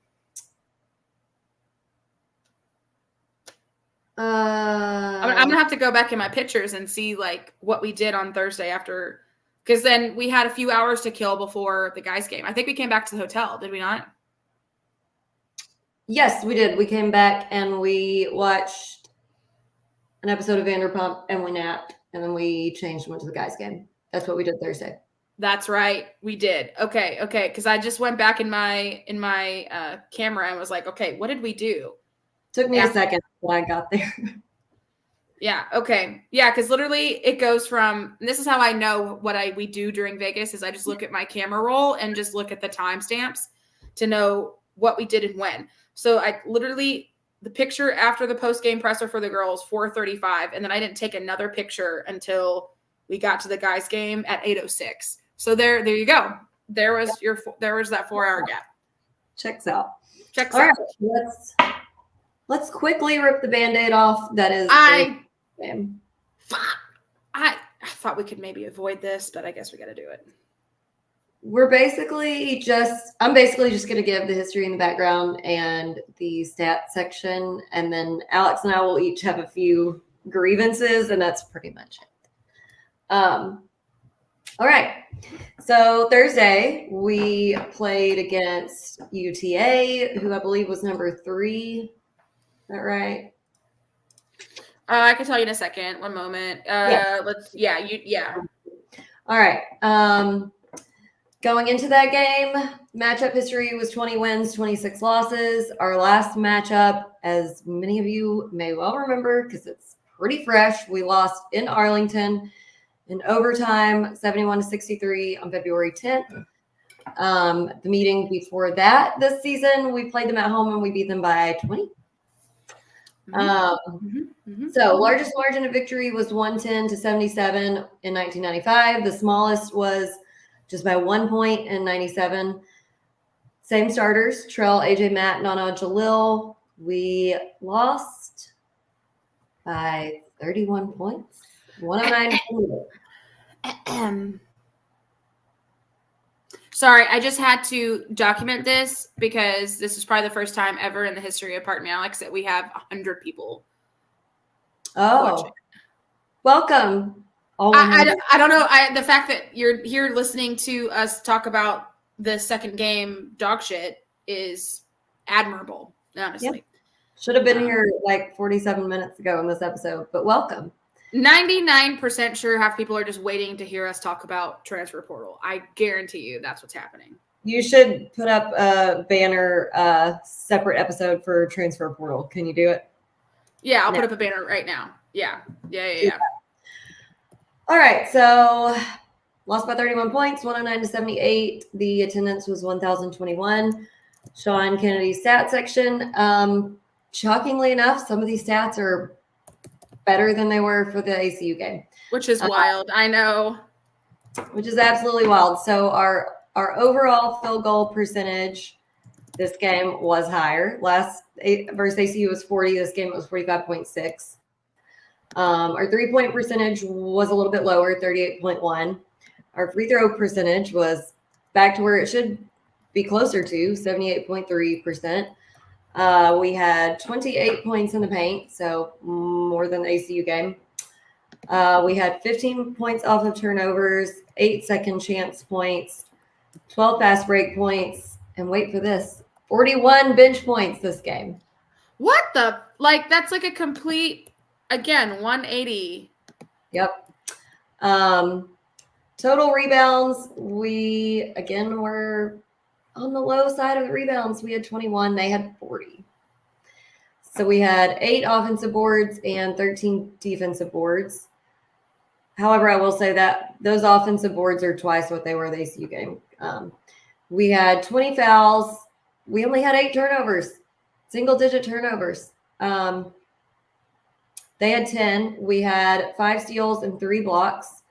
I'm gonna have to go back in my pictures and see like what we did on Thursday after, because then we had a few hours to kill before the guys' game. I think we came back to the hotel. Did we not? Yes, we did. We came back and we watched an episode of Vanderpump and we napped and then we changed and went to the guys' game. That's what we did Thursday. That's right. We did. Okay. Because I just went back in my camera and was like, okay, what did we do? Took me a second when I got there. Yeah. Okay. Yeah. Because literally it goes from, and this is how I know what we do during Vegas is I just look at my camera roll and just look at the timestamps to know what we did and when. So I literally, the picture after the post-game presser for the girls, 4:35. And then I didn't take another picture until we got to the guys' game at 8:06. So there you go. There was that 4-hour gap. Checks out. All right. Let's quickly rip the Band-Aid off. That is I thought we could maybe avoid this, but I guess we got to do it. I'm basically just going to give the history and the background and the stats section. And then Alex and I will each have a few grievances, and that's pretty much it. All right. So Thursday, we played against UTA, who I believe was number 3. Is that right? I can tell you in a second. One moment. Yeah. All right. Going into that game, matchup history was 20 wins, 26 losses. Our last matchup, as many of you may well remember, because it's pretty fresh, we lost in Arlington in overtime, 71-63 on February 10th. The meeting before that this season, we played them at home and we beat them by 20. So largest margin of victory was 110-77 in 1995. The smallest was just by 1 point in 97. Same starters, Trell, AJ, Matt, Nana, Jalil. We lost by 31 points. 109. Sorry, I just had to document this because this is probably the first time ever in the history of Pardon Me, Alex, that we have 100 people. Oh, welcome. I don't know. The fact that you're here listening to us talk about the second game dog shit is admirable, honestly. Yep. Should have been here like 47 minutes ago in this episode, but welcome. 99% sure half people are just waiting to hear us talk about transfer portal. I guarantee you that's what's happening. You should put up a banner, separate episode for transfer portal. Can you do it? Yeah, I'll put up a banner right now. Yeah. All right, so lost by 31 points, 109-78. The attendance was 1,021. Sean Kennedy's stat section. Shockingly enough, some of these stats are better than they were for the ACU game. Which is wild, I know. Which is absolutely wild. So our overall field goal percentage this game was higher. Last versus ACU was 40. This game was 45.6. Our 3-point percentage was a little bit lower, 38.1. Our free throw percentage was back to where it should be closer to, 78.3%. We had 28 points in the paint, so more than the ACU game. We had 15 points off of turnovers, 8 second chance points, 12 fast break points, and wait for this, 41 bench points this game. What the? Like, that's like a complete, again, 180. Yep. Total rebounds, we, again, were on the low side of the rebounds. We had 21. They had 40. So we had 8 offensive boards and 13 defensive boards. However, I will say that those offensive boards are twice what they were the ACU game. We had 20 fouls. We only had 8 turnovers, single-digit turnovers. They had 10. We had 5 steals and 3 blocks.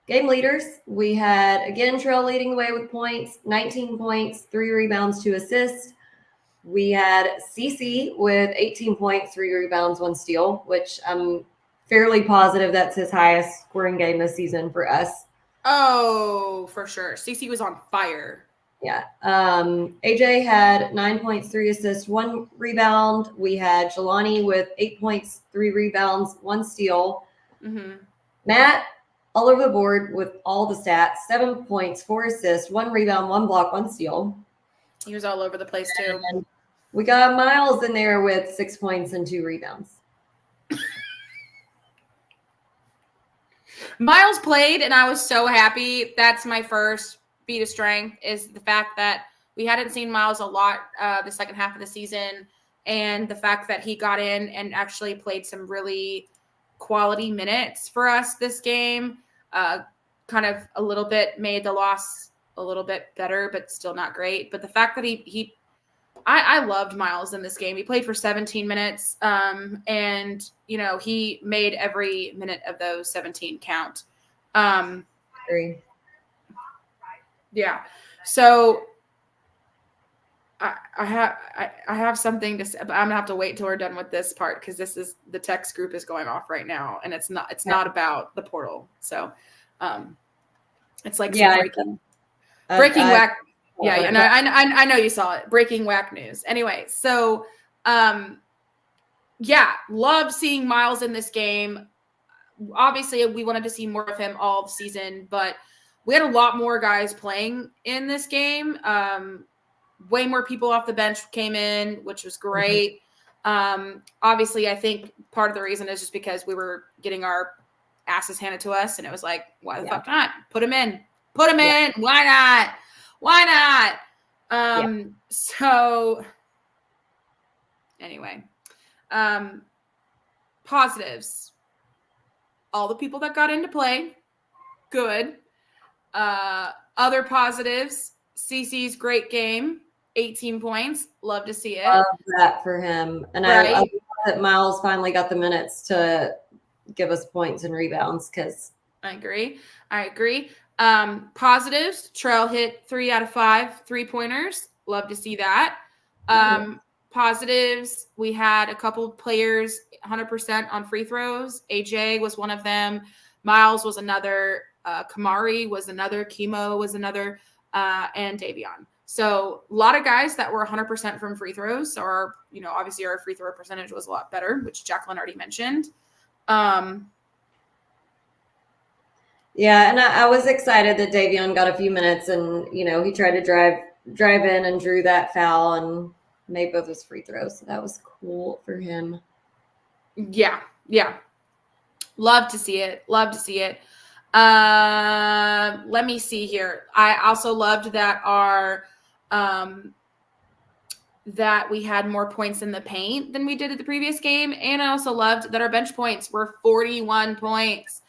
Game leaders, we had, again, Trell leading the way with points, 19 points, 3 rebounds, 2 assists. We had CC with 18 points, 3 rebounds, 1 steal, which I'm fairly positive that's his highest scoring game this season for us. Oh, for sure. CC was on fire. Yeah. AJ had 9 points, 3 assists, 1 rebound. We had Jelani with 8 points, 3 rebounds, 1 steal. Mm-hmm. Matt, all over the board with all the stats, 7 points, 4 assists, 1 rebound, 1 block, 1 steal. He was all over the place too. And we got Miles in there with 6 points and 2 rebounds. Miles played, and I was so happy. That's my first feat of strength, is the fact that we hadn't seen Miles a lot the second half of the season, and the fact that he got in and actually played some really quality minutes for us this game kind of a little bit made the loss a little bit better, but still not great. But the fact that I loved Miles in this game. He played for 17 minutes, and, you know, he made every minute of those 17 count. Agree. Yeah. So I have something to say, but I'm gonna have to wait till we're done with this part, because the text group is going off right now, and it's not about the portal. So it's like breaking whack. Yeah, and I know you saw it. Breaking whack news. Anyway, so yeah, love seeing Miles in this game. Obviously, we wanted to see more of him all season, but we had a lot more guys playing in this game. Way more people off the bench came in, which was great. Obviously, I think part of the reason is just because we were getting our asses handed to us, and it was like, why the fuck not? Put him in. Why not? So anyway, positives. All the people that got into play, good. Other positives, CC's great game, 18 points. Love to see it. Love that for him. And I love that Miles finally got the minutes to give us points and rebounds, because I agree. Positives, Trell hit 3 out of 5 3-pointers. Love to see that. Positives, we had a couple players 100% on free throws. AJ was one of them. Miles was another. Kamari was another. Chemo was another. And Davion. So a lot of guys that were 100% from free throws, or, you know, obviously our free throw percentage was a lot better, which Jacqueline already mentioned. Yeah, and I was excited that Davion got a few minutes, and, you know, he tried to drive in and drew that foul and made both his free throws. So that was cool for him. Yeah. Love to see it. Let me see here. I also loved that that we had more points in the paint than we did at the previous game. And I also loved that our bench points were 41 points.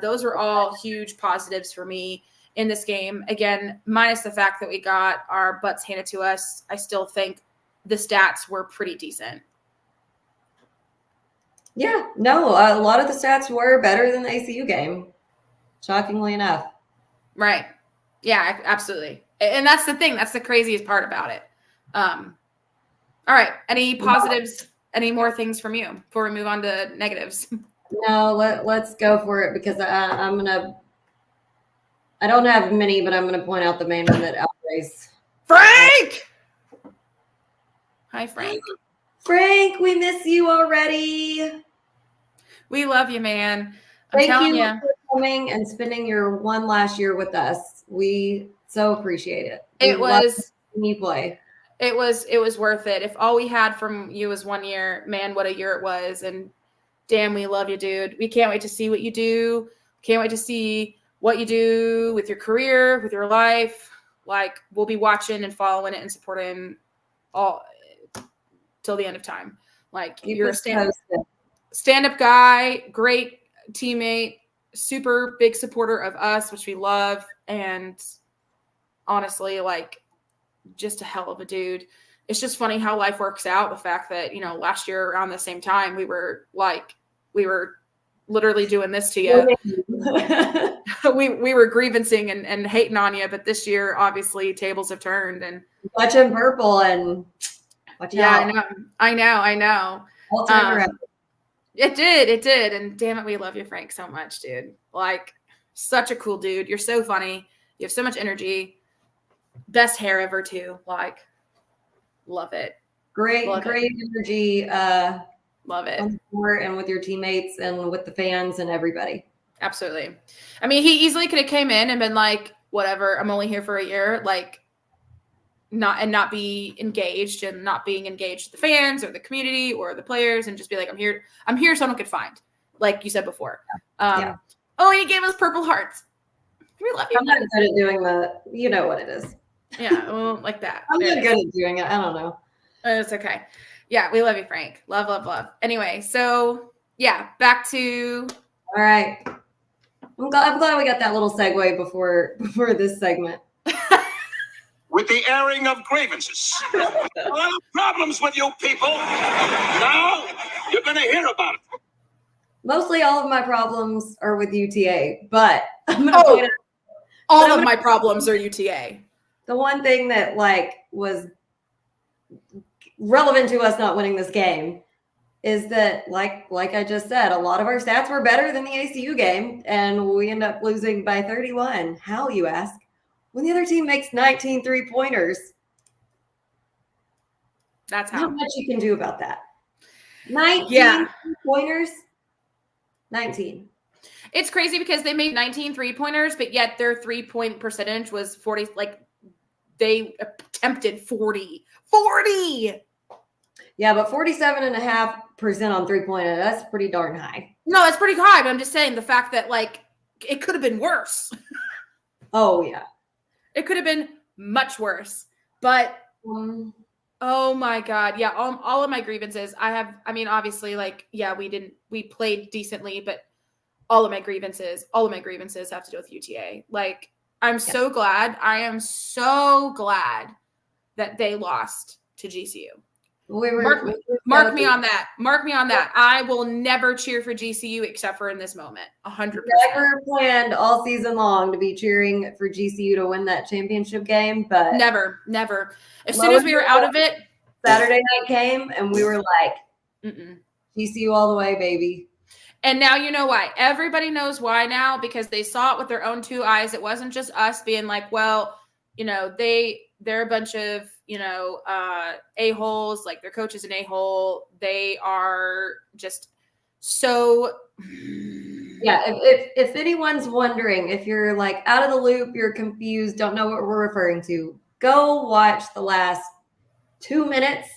Those were all huge positives for me in this game. Again, minus the fact that we got our butts handed to us, I still think the stats were pretty decent. Yeah, no, a lot of the stats were better than the ACU game, shockingly enough. Right. Yeah, absolutely. And that's the thing. That's the craziest part about it. All right. Any positives, any more things from you before we move on to negatives? No, let's go for it, because I don't have many, but I'm going to point out the main one that outweighs. Frank! Hi, Frank. Frank, we miss you already. We love you, man. Thank you for coming and spending your one last year with us. We so appreciate it. It was you play. It was worth it. If all we had from you was 1 year, man, what a year it was. And damn, we love you, dude. We can't wait to see what you do. Can't wait to see what you do with your career, with your life. Like, we'll be watching and following it and supporting all till the end of time. Like, you're a stand-up guy, great teammate, super big supporter of us, which we love. And honestly, like, just a hell of a dude. It's just funny how life works out. The fact that, you know, last year around the same time, we were literally doing this to you. we were grievancing and hating on you, but this year, obviously, tables have turned. And watching purple and watching I know. All turned around. It did. And damn it, we love you, Frank, so much, dude. Like, such a cool dude. You're so funny. You have so much energy. Best hair ever, too. Like, love it. Great energy. Love it. On the court and with your teammates and with the fans and everybody. Absolutely. I mean, he easily could have came in and been like, whatever, I'm only here for a year. Like, not be engaged and not being engaged with the fans or the community or the players and just be like, I'm here so I don't get fined, like you said before. Yeah. Oh, and he gave us purple hearts. We love you. I'm not good at doing you know what it is. Yeah, well, like that. I'm not good at doing it. I don't know. It's okay. Yeah, we love you, Frank. Love, love, love. Anyway, so yeah, back to. All right. I'm glad we got that little segue before this segment. With the airing of grievances. A lot of problems with you people. Now you're going to hear about it. Mostly all of my problems are with UTA, but I'm going to point out all of my problems are UTA. The one thing that was relevant to us not winning this game is that like I just said, a lot of our stats were better than the ACU game, and we end up losing by 31. How, you ask? When the other team makes 19 3-pointers. That's how. Not much you can do about that. 19 3-pointers? 19. It's crazy because they made 19 3-pointers, but yet their 3-point percentage was 40. Like, they attempted 40. 40! Yeah, but 47.5% on 3-pointer, that's pretty darn high. No, it's pretty high, but I'm just saying the fact that, it could have been worse. Oh, yeah. It could have been much worse. But, oh my God. Yeah, all of my grievances. Obviously, we played decently, but all of my grievances have to do with UTA. I'm so glad. I am so glad that they lost to GCU. Mark me on that. Mark me on that. I will never cheer for GCU except for in this moment. 100%. Never planned all season long to be cheering for GCU to win that championship game, but never. As soon as we were out of it, Saturday night came and we were like, GCU all the way, baby. And now you know why. Everybody knows why now, because they saw it with their own two eyes. It wasn't just us being like, well, they're a bunch of, a-holes, like their coach is an a-hole. They are just so. Yeah, if anyone's wondering, if you're out of the loop, you're confused, don't know what we're referring to, go watch the last 2 minutes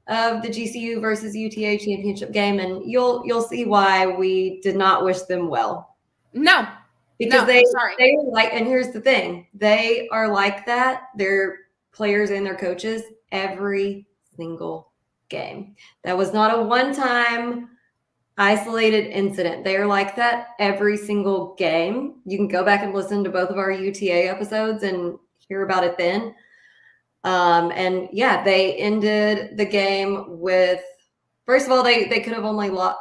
of the GCU versus UTA championship game, and you'll see why we did not wish them well. No. Because they were and here's the thing, they are like that. Their players and their coaches every single game. That was not a one-time isolated incident. They are like that every single game. You can go back and listen to both of our UTA episodes and hear about it then. And yeah, they ended the game with, first of all, they could have only lost.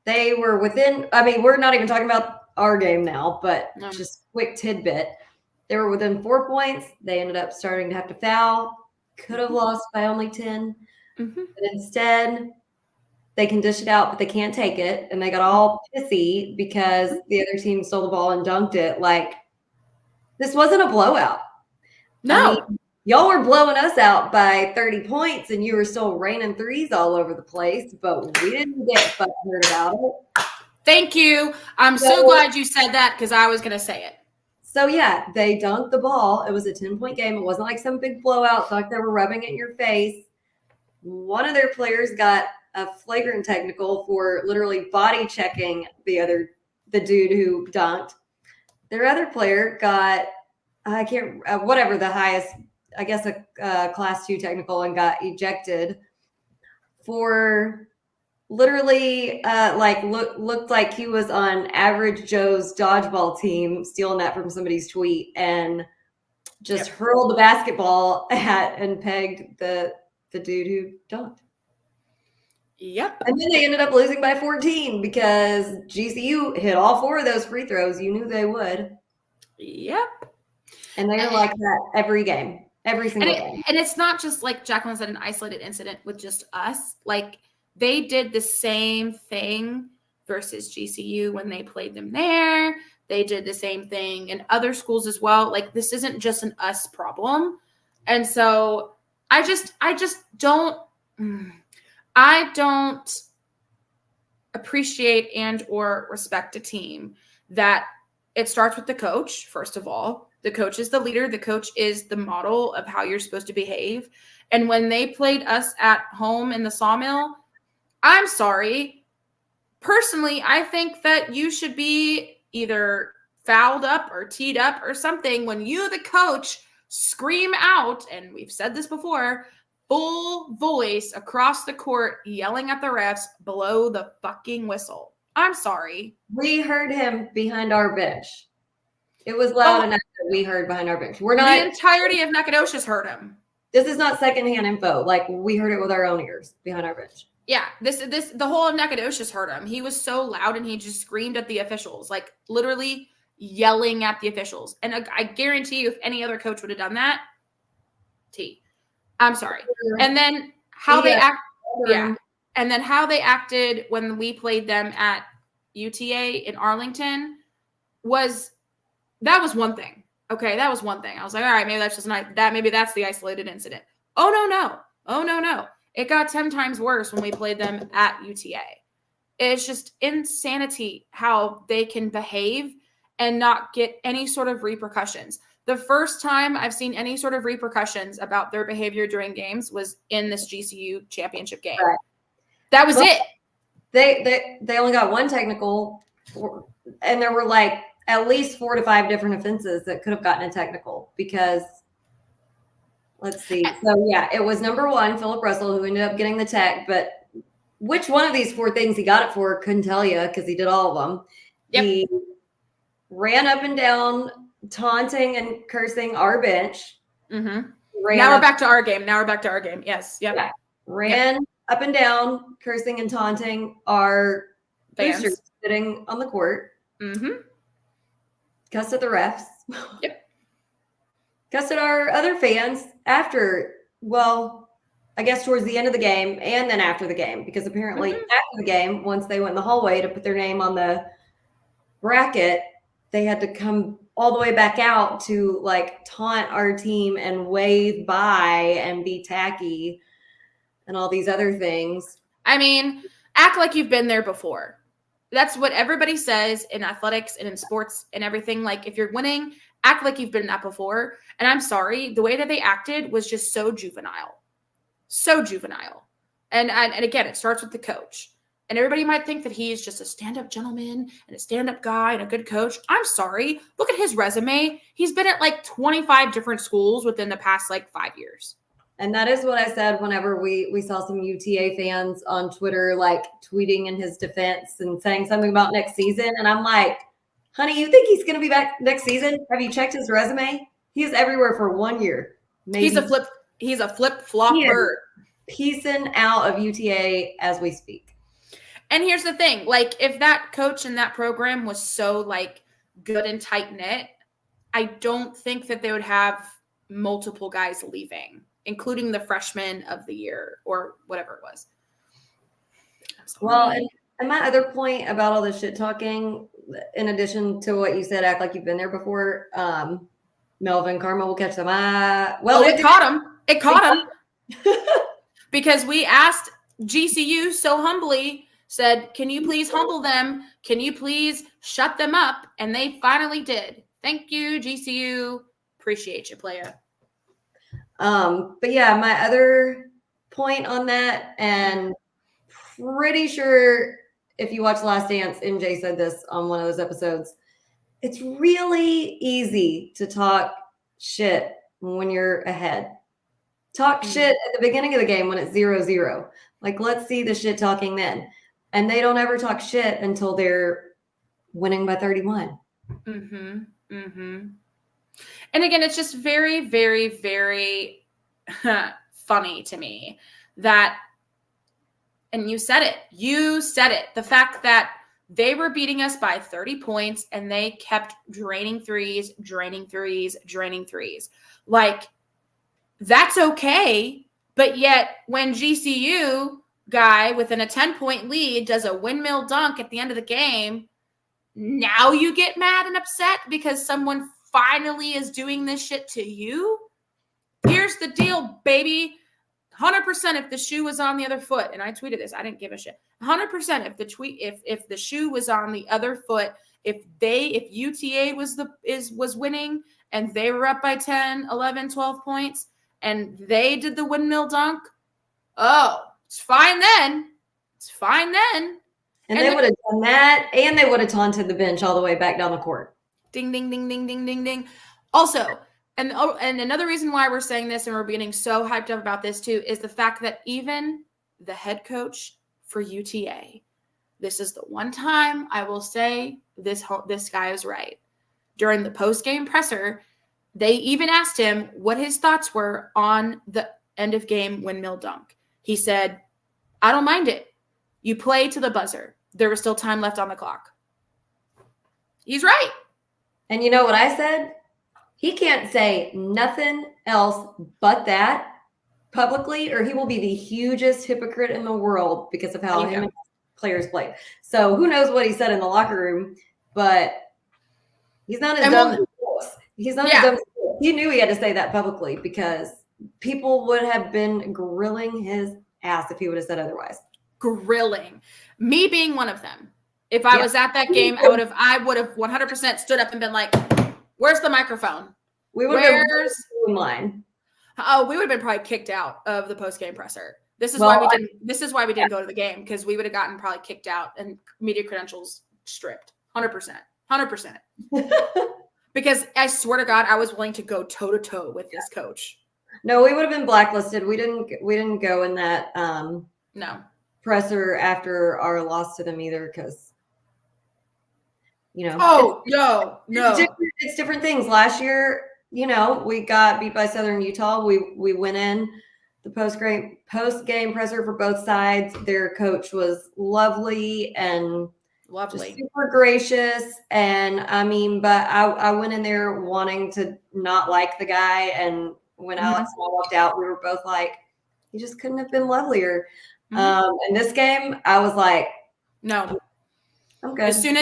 They were within, we're not even talking about our game now, but just quick tidbit. They were within 4 points. They ended up starting to have to foul. Could have lost by only 10. But instead, they can dish it out, but they can't take it. And they got all pissy because the other team stole the ball and dunked it. This wasn't a blowout. No. Y'all were blowing us out by 30 points, and you were still raining threes all over the place, but we didn't get butthurt about it. Thank you. I'm so glad you said that, because I was going to say it. So, yeah, they dunked the ball. It was a 10-point game. It wasn't like some big blowout. It's like they were rubbing it in your face. One of their players got a flagrant technical for literally body checking the dude who dunked. Their other player got, whatever the highest, I guess a class 2 technical, and got ejected for literally looked like he was on Average Joe's dodgeball team, stealing that from somebody's tweet, and just hurled the basketball at and pegged the dude who dunked. Yep. And then they ended up losing by 14 because GCU hit all 4 of those free throws. You knew they would. Yep. And they were like that every game. Every single game. And it's not just like Jacqueline said, an isolated incident with just us. They did the same thing versus GCU when they played them there. They did the same thing in other schools as well. This isn't just an us problem. And so I don't appreciate and or respect a team that it starts with the coach, first of all. The coach is the leader. The coach is the model of how you're supposed to behave. And when they played us at home in the Sawmill, I'm sorry. Personally, I think that you should be either fouled up or teed up or something when you, the coach, scream out, and we've said this before, full voice across the court yelling at the refs, blow the fucking whistle. I'm sorry. We heard him behind our bench. It was loud enough that we heard behind our bench. We're not. The entirety of Nacogdoches heard him. This is not secondhand info. Like, we heard it with our own ears behind our bench. Yeah, the whole of Nacogdoches heard him. He was so loud and he just screamed at the officials, like literally yelling at the officials. And I guarantee you, if any other coach would have done that, I'm sorry. And then how they act, and then how they acted when we played them at UTA in Arlington that was one thing. Okay, that was one thing. I was like, all right, maybe that's just not that. Maybe that's the isolated incident. Oh no. It got 10 times worse when we played them at UTA. It's just insanity how they can behave and not get any sort of repercussions. The first time I've seen any sort of repercussions about their behavior during games was in this GCU championship game. Right. That was it. They only got one technical, and there were like at least 4 to 5 different offenses that could have gotten a technical because let's see. So yeah, it was number 1, Philip Russell, who ended up getting the tech, but which one of these 4 things he got it for, couldn't tell you because he did all of them. Yep. He ran up and down, taunting and cursing our bench. Mm-hmm. Now we're back to our game. Yes. Yep. Yeah. Ran up and down, cursing and taunting our boosters sitting on the court. Mm-hmm. Cussed at the refs. Yep. Cussed at our other fans after, well, I guess towards the end of the game and then after the game, because apparently after the game, once they went in the hallway to put their name on the bracket, they had to come all the way back out to like taunt our team and wave bye and be tacky and all these other things. I mean, act like you've been there before. That's what everybody says in athletics and in sports and everything. Like, if you're winning, act like you've been that before. And I'm sorry, the way that they acted was just so juvenile. So juvenile. And again, it starts with the coach. And everybody might think that he is just a stand-up gentleman and a stand-up guy and a good coach. I'm sorry. Look at his resume. He's been at like 25 different schools within the past like 5 years. And that is what I said whenever we saw some UTA fans on Twitter, like tweeting in his defense and saying something about next season. And I'm like, honey, you think he's going to be back next season? Have you checked his resume? He's everywhere for 1 year. Maybe. He's a flip-flop bird. Piecing out of UTA as we speak. And here's the thing, like, if that coach and that program was so like good and tight knit, I don't think that they would have multiple guys leaving, including the freshman of the year or whatever it was. Well, and my other point about all this shit talking, in addition to what you said, act like you've been there before, Melvin Karma will catch them. It caught him. It caught him. Because we asked GCU so humbly, said, can you please humble them? Can you please shut them up? And they finally did. Thank you, GCU. Appreciate you, playa. But yeah, my other point on that, and pretty sure if you watch Last Dance, MJ said this on one of those episodes, it's really easy to talk shit when you're ahead. Talk shit at the beginning of the game when it's 0-0. Like, let's see the shit talking then. And they don't ever talk shit until they're winning by 31. Mm-hmm. Mm-hmm. And again, it's just very, very, very funny to me that, and you said it, the fact that they were beating us by 30 points and they kept draining threes. Like, that's okay. But yet when GCU guy within a 10-point lead does a windmill dunk at the end of the game, now you get mad and upset because someone finally is doing this shit to you? Here's the deal, baby. 100% if the shoe was on the other foot, and I tweeted this, I didn't give a shit. 100% if the shoe was on the other foot, if UTA was winning and they were up by 10, 11, 12 points, and they did the windmill dunk, oh, it's fine then. It's fine then. And they would have done that, and they would have taunted the bench all the way back down the court. Ding, ding, ding, ding, ding, ding, ding. Also, and another reason why we're saying this and we're getting so hyped up about this too is the fact that even the head coach for UTA, this is the one time I will say this guy is right. During the post-game presser, they even asked him what his thoughts were on the end-of-game windmill dunk. He said, I don't mind it. You play to the buzzer. There was still time left on the clock. He's right. And you know what I said? He can't say nothing else but that publicly, or he will be the hugest hypocrite in the world because of how him and players played. So who knows what he said in the locker room, but he's not as dumb as he's not as dumb as he knew he had to say that publicly because people would have been grilling his ass if he would have said otherwise. Grilling. Me being one of them. If I was at that game, I would have 100% stood up and been like, where's the microphone? We would have been in line. Oh, we would have been probably kicked out of the post-game presser. This is why we didn't go to the game, because we would have gotten probably kicked out and media credentials stripped. 100%. Because I swear to God, I was willing to go toe to toe with this coach. No, we would have been blacklisted. We didn't go in that no presser after our loss to them either, because no. It's different things. Last year, we got beat by Southern Utah. We went in the post game presser for both sides. Their coach was lovely and super gracious. And but I went in there wanting to not like the guy. And when Alex and I walked out, we were both like, he just couldn't have been lovelier. In this game, I was like, no, I'm good. As soon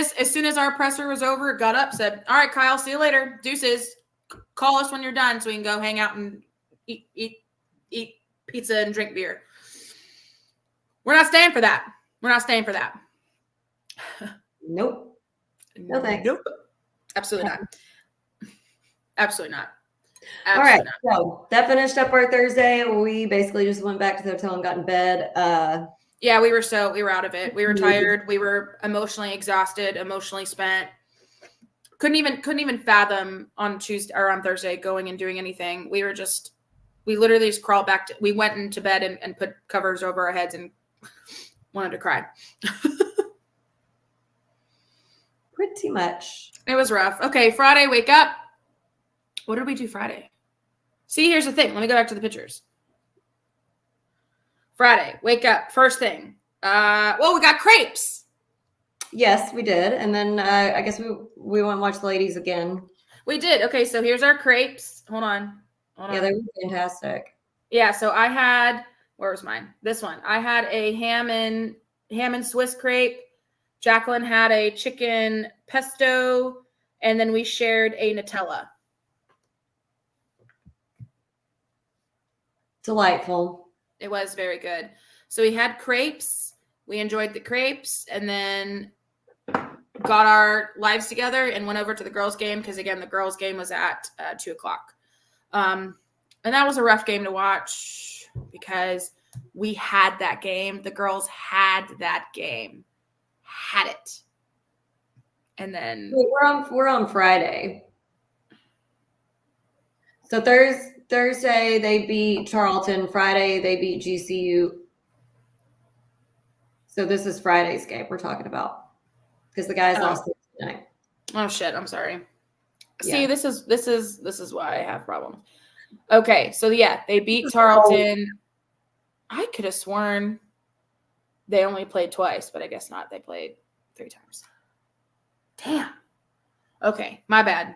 as our presser was over, got up, said, all right, Kyle, see you later. Deuces. Call us when you're done so we can go hang out and eat pizza and drink beer. We're not staying for that. Nope. No thanks. Nope. Absolutely not. Absolutely not. All right. So that finished up our Thursday. We basically just went back to the hotel and got in bed. Yeah, we were out of it. We were tired. We were emotionally exhausted, emotionally spent. Couldn't even fathom on Tuesday or on Thursday going and doing anything. We literally just crawled back. We went into bed and put covers over our heads and wanted to cry. Pretty much. It was rough. Okay, Friday, wake up. What did we do Friday? See, here's the thing. Let me go back to the pictures. Friday, wake up. First thing. We got crepes. Yes, we did. And then I guess we went and watched the ladies again. We did. Okay, so here's our crepes. Hold on. Yeah, they were fantastic. Yeah, so I had, where was mine? This one. I had a ham and Swiss crepe. Jacqueline had a chicken pesto, and then we shared a Nutella. Delightful. It was very good. So we had crepes. We enjoyed the crepes, and then got our lives together and went over to the girls' game because, again, the girls' game was at 2 o'clock. And that was a rough game to watch because we had that game. The girls had that game. Had it. And then we're on Friday. So Thursday they beat Charlton. Friday they beat GCU. So this is Friday's game we're talking about because the guys lost tonight. Oh shit! I'm sorry. Yeah. See, this is why I have problems. Okay, so yeah, they beat Tarleton. I could have sworn they only played twice, but I guess not. They played 3 times. Damn. Okay, my bad.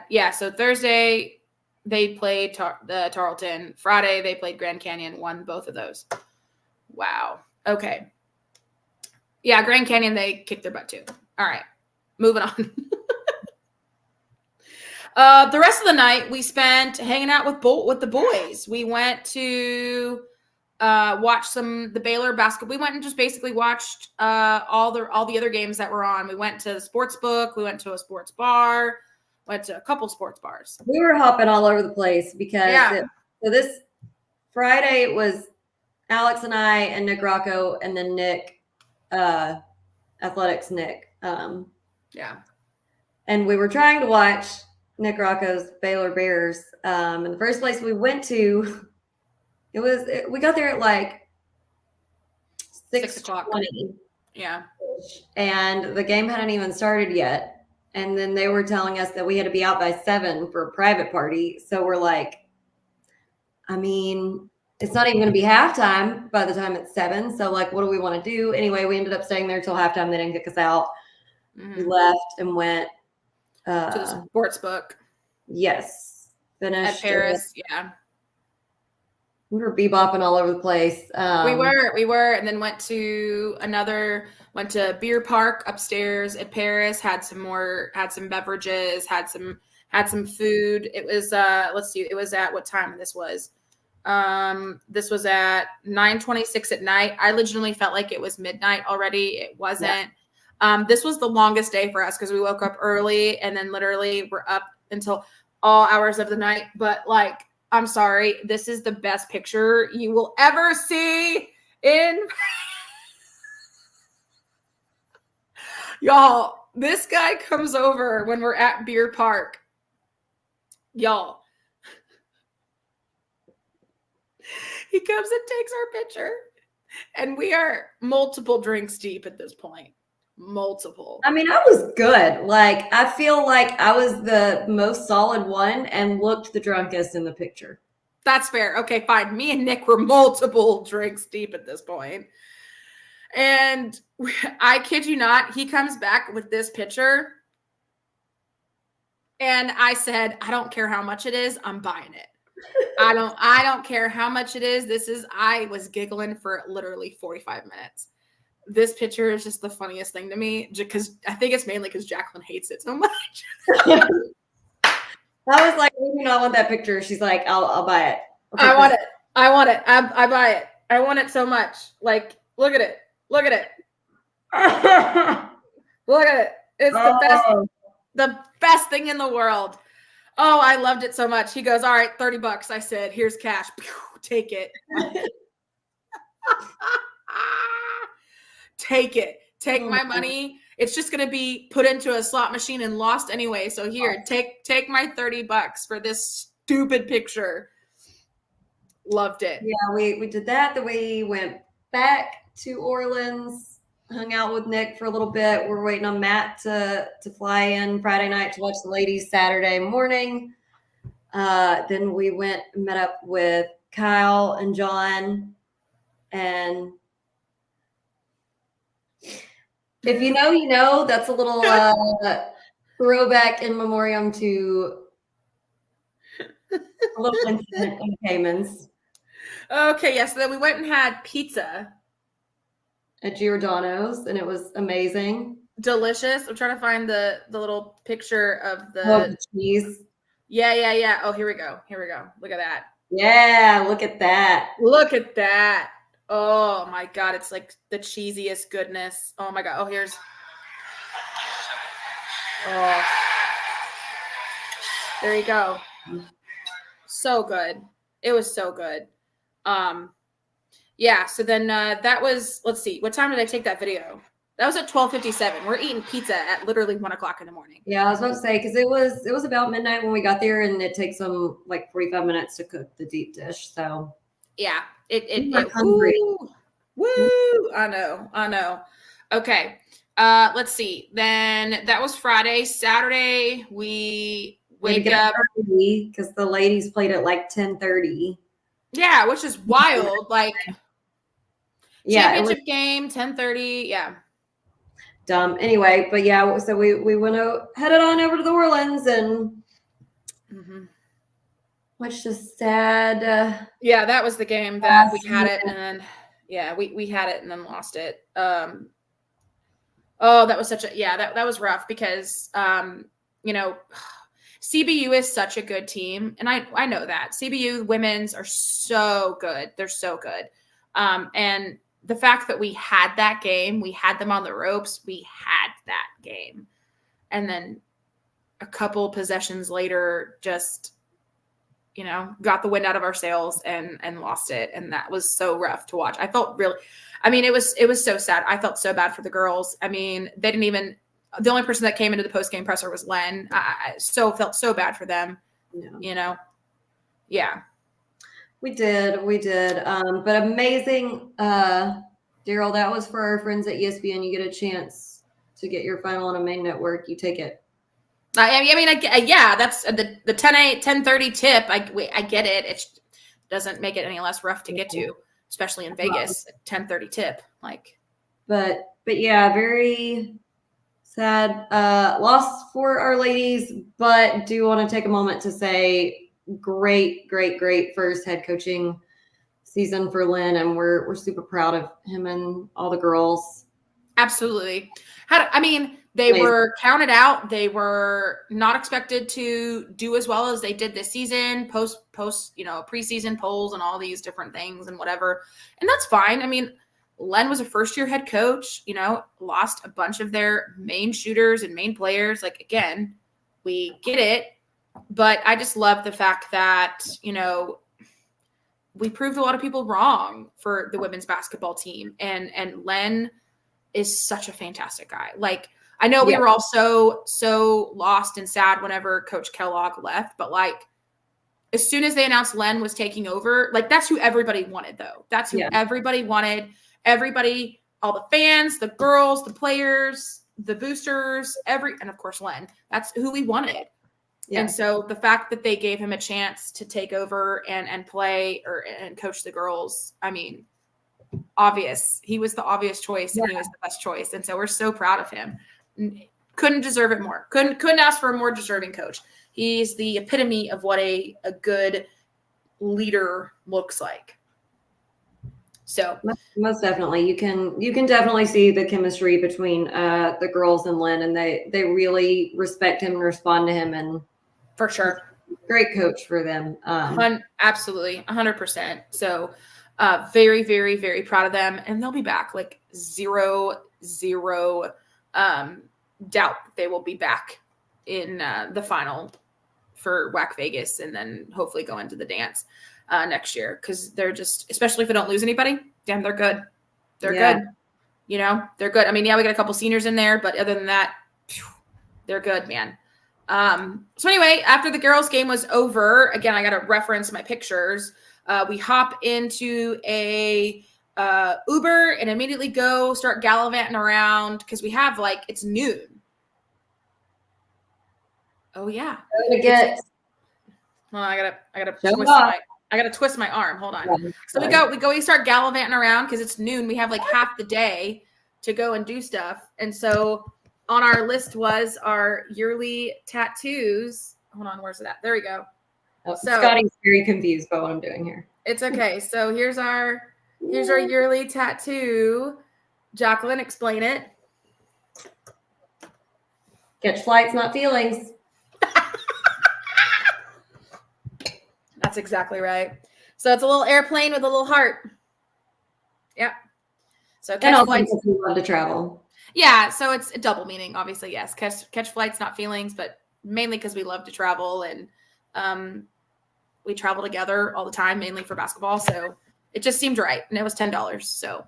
Yeah, so Thursday they played Tarleton. Friday they played Grand Canyon. Won both of those. Wow. Okay. Yeah, Grand Canyon, they kicked their butt too. All right, moving on. The rest of the night we spent hanging out with the boys. We went to watch the Baylor basketball. We went and just basically watched all the other games that were on. We went to the sports book. We went to a sports bar. went to a couple sports bars. We were hopping all over the place because so this Friday it was Alex and I and Nick Rocco and then Nick, Athletics Nick. Yeah. And we were trying to watch Nick Rocco's Baylor Bears. And the first place we went to, we got there at like 6:20. Yeah. And the game hadn't even started yet. And then they were telling us that we had to be out by 7 for a private party. So we're like, I mean, it's not even going to be halftime by the time it's 7. So like, what do we want to do? Anyway, we ended up staying there till halftime. They didn't kick us out. We left and went to the sports book. Yes. Finished at Paris. Yeah. We were bebopping all over the place. We were, and then went to Beer Park upstairs at Paris, had some beverages, had some food. It was, let's see, it was at what time this was? This was at 9:26 at night. I legitimately felt like it was midnight already. It wasn't. Yeah. This was the longest day for us because we woke up early and then literally we're up until all hours of the night. But like, I'm sorry, this is the best picture you will ever see in y'all. This guy comes over when we're at Beer Park. Y'all. He comes and takes our picture. And we are multiple drinks deep at this point. Multiple. I mean, I was good. Like, I feel like I was the most solid one and looked the drunkest in the picture. That's fair. Okay, fine. Me and Nick were multiple drinks deep at this point. And I kid you not, he comes back with this picture. And I said, I don't care how much it is. I'm buying it. I don't care how much it is. I was giggling for literally 45 minutes. This picture is just the funniest thing to me because I think it's mainly because Jacqueline hates it so much. I was like, we do not want that picture. She's like, I'll buy it. I want it. I buy it. I want it so much. Like, look at it. Look at it. Look at it. It's the best thing in the world. Oh, I loved it so much. He goes, all right, $30. I said, here's cash. Take it. Take it. Take my money. It's just going to be put into a slot machine and lost anyway. So here, take my $30 for this stupid picture. Loved it. Yeah, we did that. Then we went back to Orleans, hung out with Nick for a little bit. We're waiting on Matt to fly in Friday night to watch the ladies Saturday morning. Then we went and met up with Kyle and John. And if you know, you know, that's a little throwback in memoriam to a little incident in Cayman's. Okay, yes. So then we went and had pizza at Giordano's, and it was amazing. Delicious. I'm trying to find the little picture of the cheese. Yeah. Oh, here we go. Look at that. Yeah, look at that. Look at that. Oh my God, it's like the cheesiest goodness. Oh my God. Oh, here's. Oh. There you go. So good. It was so good. Yeah. So then that was. Let's see. What time did I take that video? That was at 12:57. We're eating pizza at literally 1:00 in the morning. Yeah, I was about to say because it was about midnight when we got there, and it takes them like 45 minutes to cook the deep dish. So yeah, it hungry. Woo! I know. Okay. Let's see. Then that was Friday. Saturday we wake up because the ladies played at like 10:30. Yeah, which is wild. Like championship was game 10:30. Yeah. Dumb. Anyway, but yeah, so we headed on over to the Orleans and which is sad. Yeah, that was the game that we had it and then we had it and then lost it. That was that was rough because CBU is such a good team and I know that. CBU women's are so good. They're so good. And the fact that we had that game, we had them on the ropes, we had that game. And then a couple possessions later, just, got the wind out of our sails and lost it. And that was so rough to watch. I felt really, it was so sad. I felt so bad for the girls. They didn't even, the only person that came into the post-game presser was Len. I felt so bad for them, Yeah. We did. But amazing. Daryl, that was for our friends at ESPN. You get a chance to get your final on a main network. You take it. That's the 10:30 tip. I get it. It doesn't make it any less rough to get to, especially in Vegas. 10:30 tip, But yeah, very sad loss for our ladies. But do want to take a moment to say, great first head coaching season for Lynn, and we're super proud of him and all the girls. Absolutely. They were counted out. They were not expected to do as well as they did this season, post, preseason polls and all these different things and whatever. And that's fine. Len was a first-year head coach, lost a bunch of their main shooters and main players. Again, we get it. But I just love the fact that, we proved a lot of people wrong for the women's basketball team. And Len is such a fantastic guy. I know we were all so lost and sad whenever Coach Kellogg left, but as soon as they announced Len was taking over, that's who everybody wanted, though. That's who everybody wanted. Everybody, all the fans, the girls, the players, the boosters, and of course Len. That's who we wanted. Yeah. And so the fact that they gave him a chance to take over and play and coach the girls, obvious. He was the obvious choice, and he was the best choice. And so we're so proud of him. Couldn't deserve it more. Couldn't ask for a more deserving coach. He's the epitome of what a good leader looks like. So most definitely, you can definitely see the chemistry between the girls and Lynn, and they really respect him and respond to him, and for sure, great coach for them. Absolutely, 100%. So very, very, very proud of them, and they'll be back. Zero doubt they will be back in the final for WACVegas, and then hopefully go into the dance next year, because they're just, especially if they don't lose anybody, damn, they're good. They're good. They're good. We got a couple seniors in there, but other than that, they're good, man. So anyway, after the girls' game was over, again, I got to reference my pictures. We hop into a Uber and immediately go start gallivanting around, because we have it's noon. Oh yeah. I gotta twist my arm. Hold on. So we start gallivanting around because it's noon. We have half the day to go and do stuff. And so on our list was our yearly tattoos. Hold on, where's it at? There we go. So Scotty's very confused by what I'm doing here. It's okay. So here's our yearly tattoo. Jacqueline, explain it. Catch flights, not feelings. That's exactly right. So it's a little airplane with a little heart. Yep. So catch flights. We love to travel. Yeah. So it's a double meaning, obviously. Yes. Catch flights, not feelings, but mainly because we love to travel, and we travel together all the time, mainly for basketball. So it just seemed right. And it was $10. So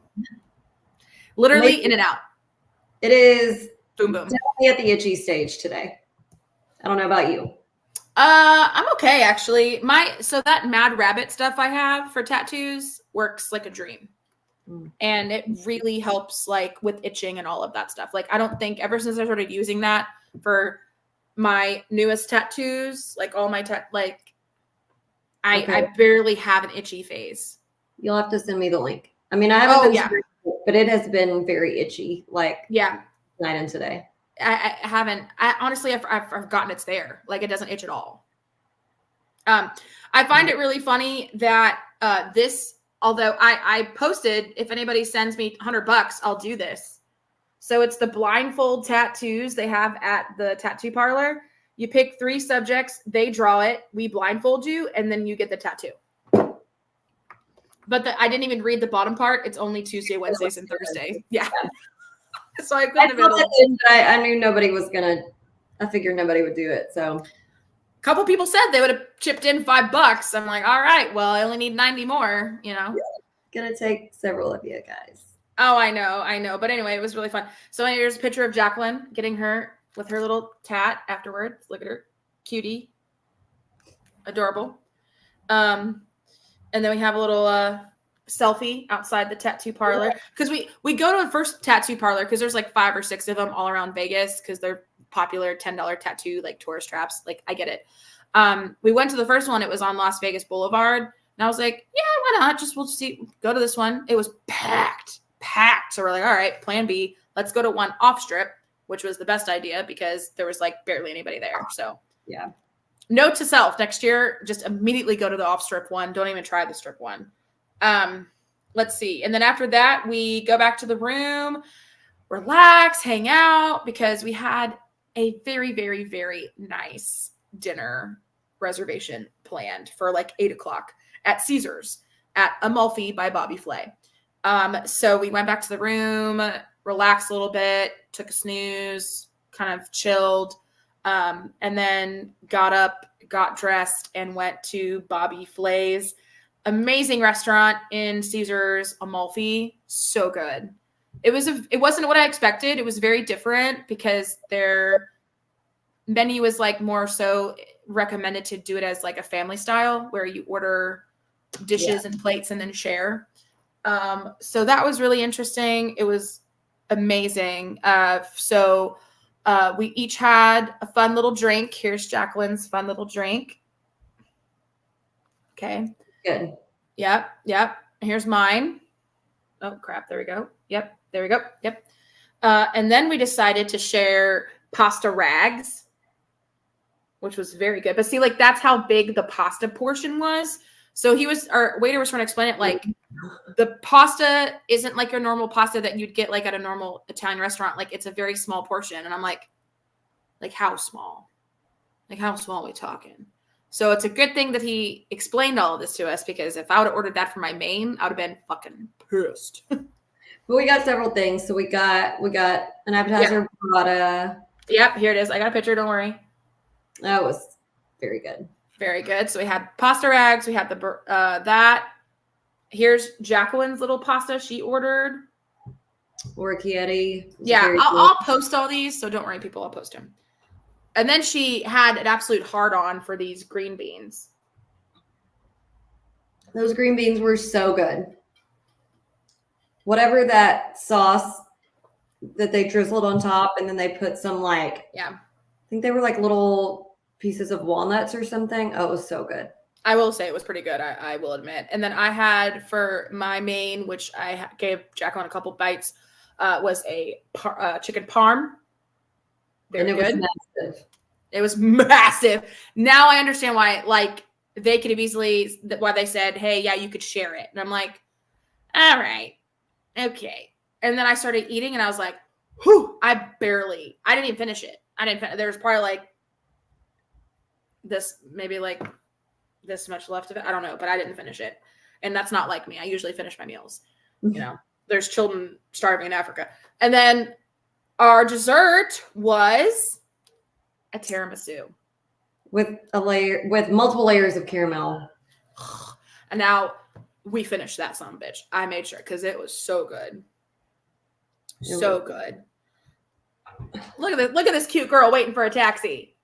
literally in and out. It is boom, boom. Definitely at the itchy stage today. I don't know about you. I'm okay, actually. So that Mad Rabbit stuff I have for tattoos works like a dream. And it really helps with itching and all of that stuff. I don't think ever since I started using that for my newest tattoos, all my I barely have an itchy phase. You'll have to send me the link. I haven't been but it has been very itchy night and today. I haven't. Honestly, I've forgotten it's there. It doesn't itch at all. I find it really funny that this, although I posted, if anybody sends me $100, I'll do this. So it's the blindfold tattoos they have at the tattoo parlor. You pick 3 subjects, they draw it, we blindfold you, and then you get the tattoo. But I didn't even read the bottom part. It's only Tuesday, Wednesdays, and Thursdays. Yeah. So I couldn't have. I knew nobody was gonna I figured nobody would do it. So a couple people said they would have chipped in $5. I'm like, all right, well, I only need 90 more, you know. Gonna take several of you guys. Oh, I know. But anyway, it was really fun. So here's a picture of Jacqueline getting her with her little tat afterwards. Look at her. Cutie. Adorable. And then we have a little selfie outside the tattoo parlor. Because we go to the first tattoo parlor because there's like 5 or 6 of them all around Vegas because they're popular $10 tattoo, like tourist traps. Like, I get it. We went to the first one. It was on Las Vegas Boulevard. And I was like, yeah, why not? We'll see. Go to this one. It was packed. So we're like, all right, plan B. Let's go to one off strip, which was the best idea because there was like barely anybody there. So yeah. Note to self, next year, just immediately go to the off strip one. Don't even try the strip one. Let's see. And then after that, we go back to the room, relax, hang out, because we had a very, very, very nice dinner reservation planned for like 8:00 at Caesars at Amalfi by Bobby Flay. So we went back to the room, relaxed a little bit, took a snooze, kind of chilled, and then got up, got dressed, and went to Bobby Flay's amazing restaurant in Caesars Amalfi. So good. It wasn't what I expected. It was very different because their menu was like more so recommended to do it as like a family style where you order dishes and plates and then share. So that was really interesting. It was amazing. So we each had a fun little drink. Here's Jacqueline's fun little drink. Okay. Good. Yep. Here's mine. Oh, crap. There we go. Yep. There we go. Yep. And then we decided to share pasta rags, which was very good. But see, like, that's how big the pasta portion was. So our waiter was trying to explain it like the pasta isn't like your normal pasta that you'd get like at a normal Italian restaurant. Like, it's a very small portion. And I'm like how small? Like, how small are we talking? So it's a good thing that he explained all of this to us, because if I would have ordered that for my main, I would have been fucking pissed. But we got several things. So we got an appetizer burrata. Yep, here it is. I got a picture. Don't worry. That was very good. Very good. So we had pasta rags. We had the that. Here's Jacqueline's little pasta she ordered. Orecchiette. Yeah, I'll post all these. So don't worry, people. I'll post them. And then she had an absolute hard-on for these green beans. Those green beans were so good. Whatever that sauce that they drizzled on top, and then they put some I think they were like little pieces of walnuts or something. Oh, it was so good. I will say it was pretty good. I will admit. And then I had for my main, which I gave Jacqueline a couple bites, was a chicken parm. Very good. It was massive. Now I understand why, like, they could have easily, why they said, hey, yeah, you could share it. And I'm like, all right, okay. And then I started eating and I was like, whew, I didn't even finish it. There was probably like this, maybe like this much left of it. I don't know, but I didn't finish it. And that's not like me. I usually finish my meals. You know, there's children starving in Africa. And then our dessert was a tiramisu with multiple layers of caramel. And now we finished that son of a bitch. I made sure because it was so good. So good. Look at this cute girl waiting for a taxi.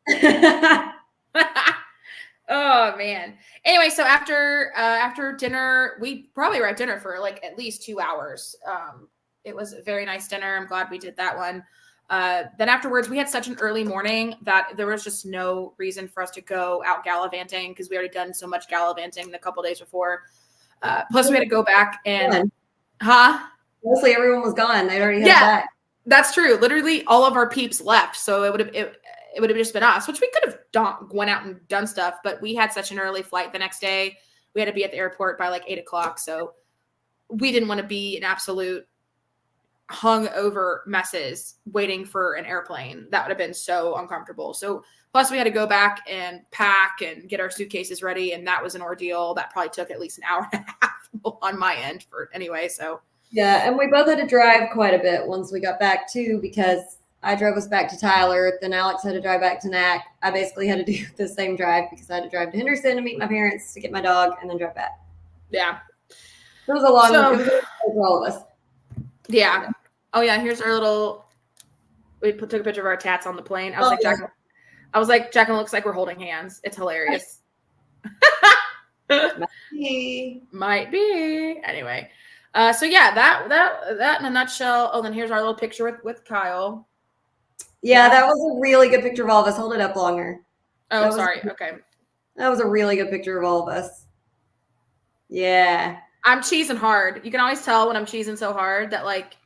Oh man. Anyway, so after dinner, we probably were at dinner for like at least 2 hours. It was a very nice dinner. I'm glad we did that one. Then afterwards, we had such an early morning that there was just no reason for us to go out gallivanting because we already done so much gallivanting the couple days before. Plus, we had to go back and, Mostly everyone was gone. They'd already had back. That's true. Literally, all of our peeps left, so it would have just been us, which we could have went out and done stuff, but we had such an early flight the next day. We had to be at the airport by like 8:00, so we didn't want to be in absolute hungover messes waiting for an airplane. That would have been so uncomfortable. So plus we had to go back and pack and get our suitcases ready, and that was an ordeal. That probably took at least an hour and a half on my end for anyway. So yeah, and we both had to drive quite a bit once we got back too, because I drove us back to Tyler. Then Alex had to drive back to Knack. I basically had to do the same drive because I had to drive to Henderson to meet my parents to get my dog and then drive back. Yeah. It was a long it was for all of us. Yeah. Oh yeah, here's our little took a picture of our tats on the plane. I was like, Jacqueline looks like we're holding hands. It's hilarious. Might be. Anyway. So yeah, that in a nutshell. Oh, then here's our little picture with Kyle. Yeah, that was a really good picture of all of us. Hold it up longer. Oh, sorry. Okay. That was a really good picture of all of us. Yeah. I'm cheesing hard. You can always tell when I'm cheesing so hard that like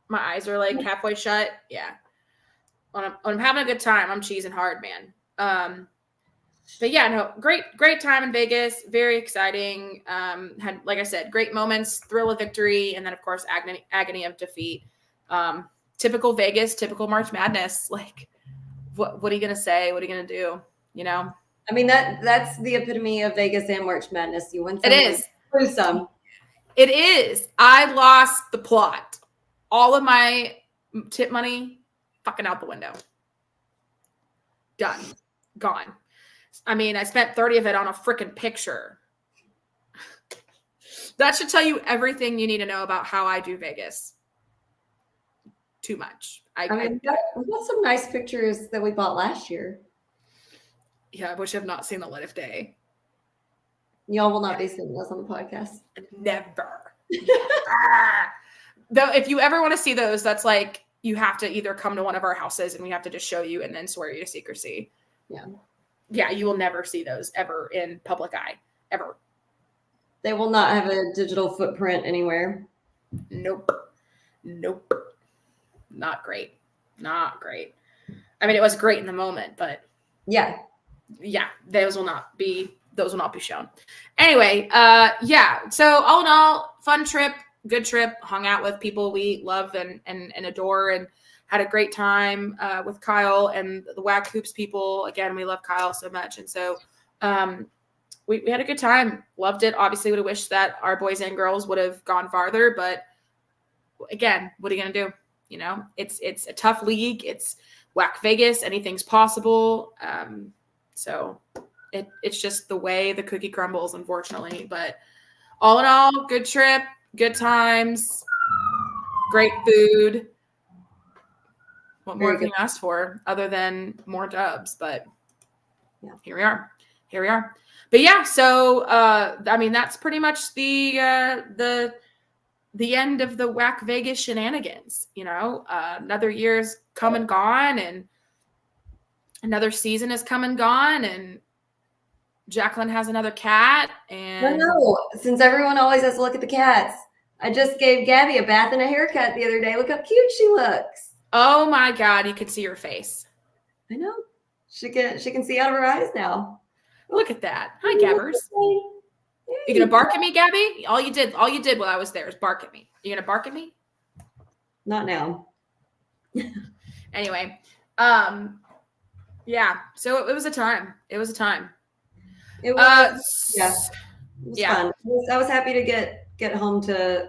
my eyes are like halfway shut. Yeah. When I'm having a good time, I'm cheesing hard, man. But yeah, no, great time in Vegas. Very exciting. Had, like I said, great moments, thrill of victory, and then of course agony of defeat. Typical Vegas, typical March Madness. Like, what are you gonna say? What are you gonna do? You know? I mean, that's the epitome of Vegas and March Madness. You win some, it is. Lose some. It is. I lost the plot. All of my tip money, fucking out the window. Done. Gone. I mean, I spent 30 of it on a freaking picture. That should tell you everything you need to know about how I do Vegas. Too much. I mean, we got some nice pictures that we bought last year. Yeah, which have not seen the light of day. Y'all will not be seeing those on the podcast. Never. Though, if you ever want to see those, that's like you have to either come to one of our houses and we have to just show you and then swear you to secrecy. Yeah. Yeah, you will never see those ever in public eye. Ever. They will not have a digital footprint anywhere. Nope. Not great. I mean, it was great in the moment, but yeah, those will not be shown. Anyway, yeah. So all in all, fun trip, good trip, hung out with people we love and adore, and had a great time with Kyle and the WAC Hoops people. Again, we love Kyle so much. And so we had a good time. Loved it. Obviously would have wished that our boys and girls would have gone farther, but again, what are you going to do? You know, it's a tough league. It's WACVegas. Anything's possible. So it's just the way the cookie crumbles, unfortunately. But all in all, good trip, good times, great food. What more can you ask for other than more dubs? But yeah, here we are. But yeah, so I mean, that's pretty much the end of the WACVegas shenanigans. You know, another year's come and gone, and another season has come and gone, and Jacqueline has another cat. And I know, since everyone always has to look at the cats, I just gave Gabby a bath and a haircut the other day. Look how cute she looks. Oh my God, you can see her face. I know. She can see out of her eyes now. Look at that. Hi, Gabbers. You gonna bark at me, Gabby? All you did while I was there is bark at me. You gonna bark at me? Not now. Anyway, yeah. So it was a time. It was fun. I was happy to get home to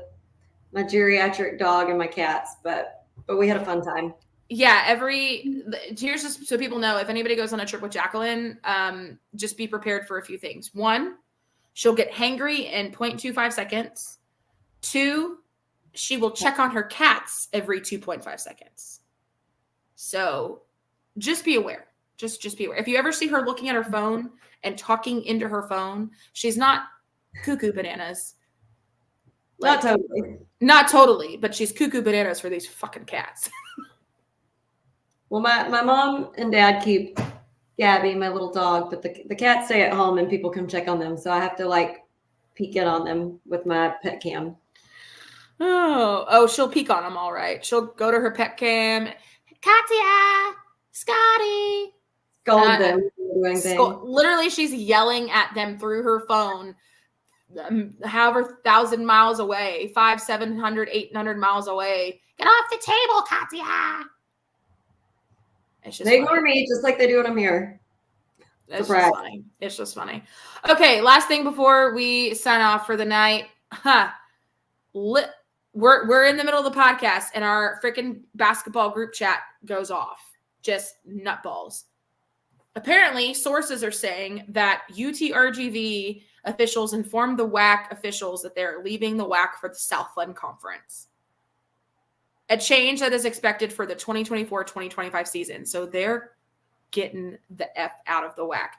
my geriatric dog and my cats, but we had a fun time. Yeah, here's just so people know, if anybody goes on a trip with Jacqueline, just be prepared for a few things. 1, she'll get hangry in 0.25 seconds. 2, she will check on her cats every 2.5 seconds. So just be aware. Just be aware. If you ever see her looking at her phone and talking into her phone, she's not cuckoo bananas. Like, not totally, but she's cuckoo bananas for these fucking cats. Well, my mom and dad keep Gabby, my little dog, but the cats stay at home and people come check on them. So I have to like peek in on them with my pet cam. Oh, she'll peek on them. All right. She'll go to her pet cam. Katya, Scotty. Scold them. Literally, she's yelling at them through her phone. However 1,000 miles away, 500, 700, 800 miles away. Get off the table, Katya. They ignore me just like they do when I'm here. It's just funny. It's just funny. Okay, last thing before we sign off for the night. we're in the middle of the podcast and our freaking basketball group chat goes off. Just nutballs. Apparently, sources are saying that UTRGV officials informed the WAC officials that they're leaving the WAC for the Southland Conference. A change that is expected for the 2024-2025 season. So they're getting the F out of the WAC.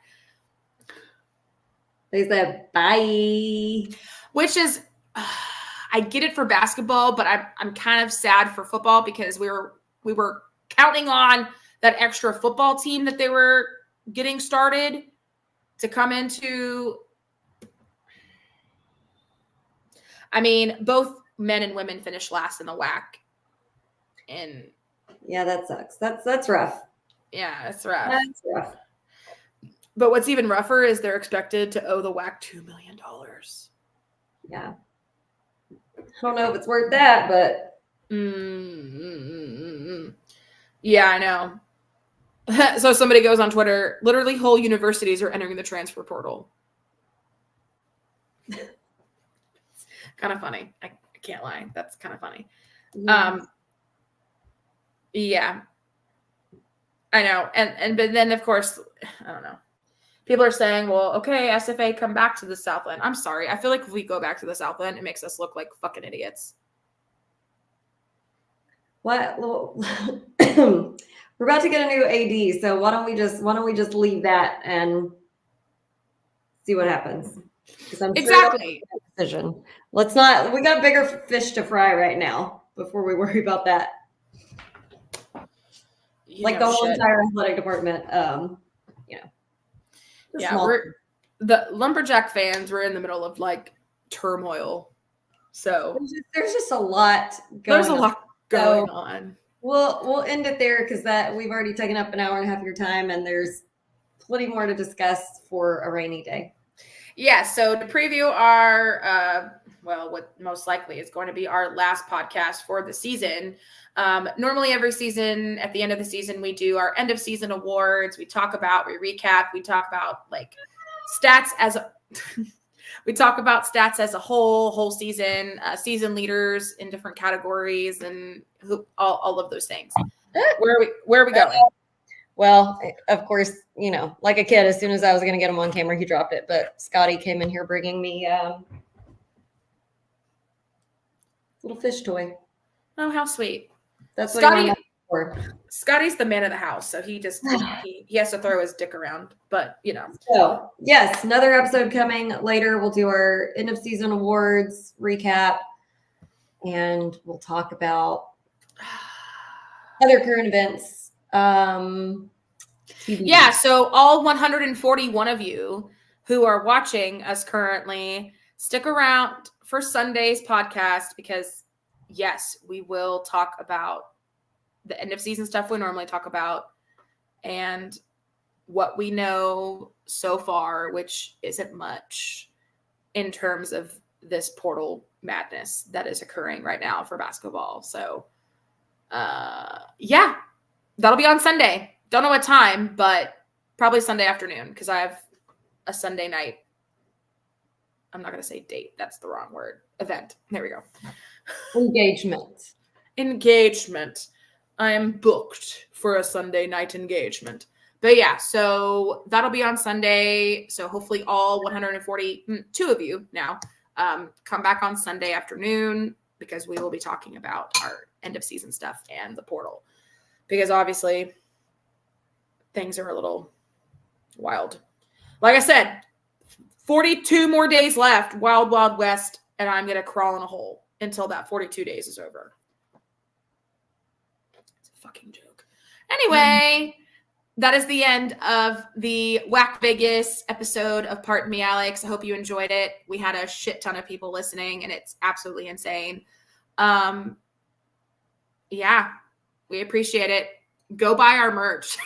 They said bye. Which is, I get it for basketball, but I'm kind of sad for football because we were counting on that extra football team that they were getting started to come into. I mean, both men and women finished last in the WAC. And yeah, that sucks. That's rough. Yeah, it's rough. That's rough. But what's even rougher is they're expected to owe the WAC $2 million. Yeah. I don't know if it's worth that, but. Yeah, I know. So somebody goes on Twitter, literally whole universities are entering the transfer portal. Kind of funny. I can't lie. That's kind of funny. Yeah. Yeah. I know. But then of course, I don't know. People are saying, well, okay, SFA, come back to the Southland. I'm sorry. I feel like if we go back to the Southland, it makes us look like fucking idiots. What? We're about to get a new AD, so why don't we just leave that and see what happens? Exactly. Decision. Let's not. We got bigger fish to fry right now before we worry about that. Like the whole entire athletic department. Yeah, we're the Lumberjack fans. We're in the middle of like turmoil, so there's just a lot going on. We'll end it there because we've already taken up an hour and a half of your time, and there's plenty more to discuss for a rainy day. Yeah, so to preview our what most likely is going to be our last podcast for the season. Normally every season, at the end of the season, we do our end of season awards. We recap. We talk about like stats we talk about stats as a whole season, season leaders in different categories, and all of those things. Where are we going? Well, of course, like a kid, as soon as I was going to get him on camera, he dropped it. But Scotty came in here bringing me a little fish toy. Oh, how sweet. That's Scotty, what for. Scotty's the man of the house, so he just he has to throw his dick around. But So yes, another episode coming later. We'll do our end of season awards recap, and we'll talk about other current events. Yeah, so all 141 of you who are watching us currently, stick around for Sunday's podcast because yes, we will talk about the end of season stuff we normally talk about and what we know so far, which isn't much in terms of this portal madness that is occurring right now for basketball. So, yeah, that'll be on Sunday. Don't know what time, but probably Sunday afternoon because I have a Sunday night. I'm not going to say date. That's the wrong word. Event. There we go. Engagement. I am booked for a Sunday night engagement. But yeah, so that'll be on Sunday. So hopefully all 142 of you now come back on Sunday afternoon because we will be talking about our end of season stuff and the portal. Because obviously things are a little wild. Like I said, 42 more days left, wild, wild west, and I'm going to crawl in a hole until that 42 days is over. It's a fucking joke. Anyway, that is the end of the WACVegas episode of Pardon Me, Alex. I hope you enjoyed it. We had a shit ton of people listening, and it's absolutely insane. Yeah, we appreciate it. Go buy our merch.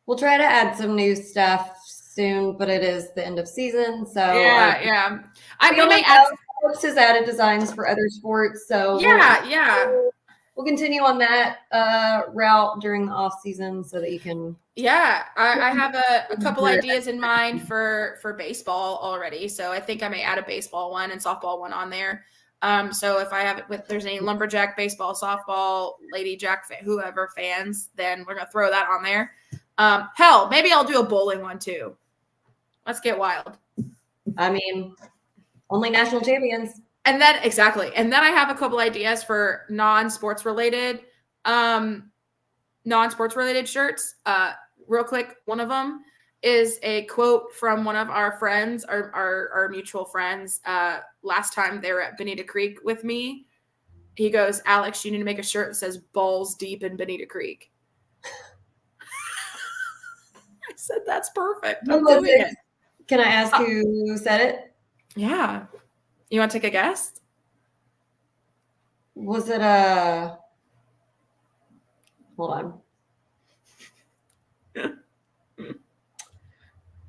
We'll try to add some new stuff soon, but it is the end of season, so yeah. I may add. Hopes has added designs for other sports, so we'll continue on that route during the off season so that you can. Yeah, I have a couple ideas in mind for baseball already, so I think I may add a baseball one and softball one on there. So if I have it with, there's any lumberjack, baseball, softball, lady jack, whoever fans, then we're going to throw that on there. Hell, maybe I'll do a bowling one too. Let's get wild. I mean, only national champions. And then exactly. And then I have a couple ideas for non-sports related shirts. Real quick, one of them is a quote from one of our friends, our mutual friends. Last time they were at Bonita Creek with me, he goes, "Alex, you need to make a shirt that says balls deep in Bonita Creek." I said, that's perfect. I'm doing it. Can I ask who said it? Yeah. You want to take a guess? Was it hold on.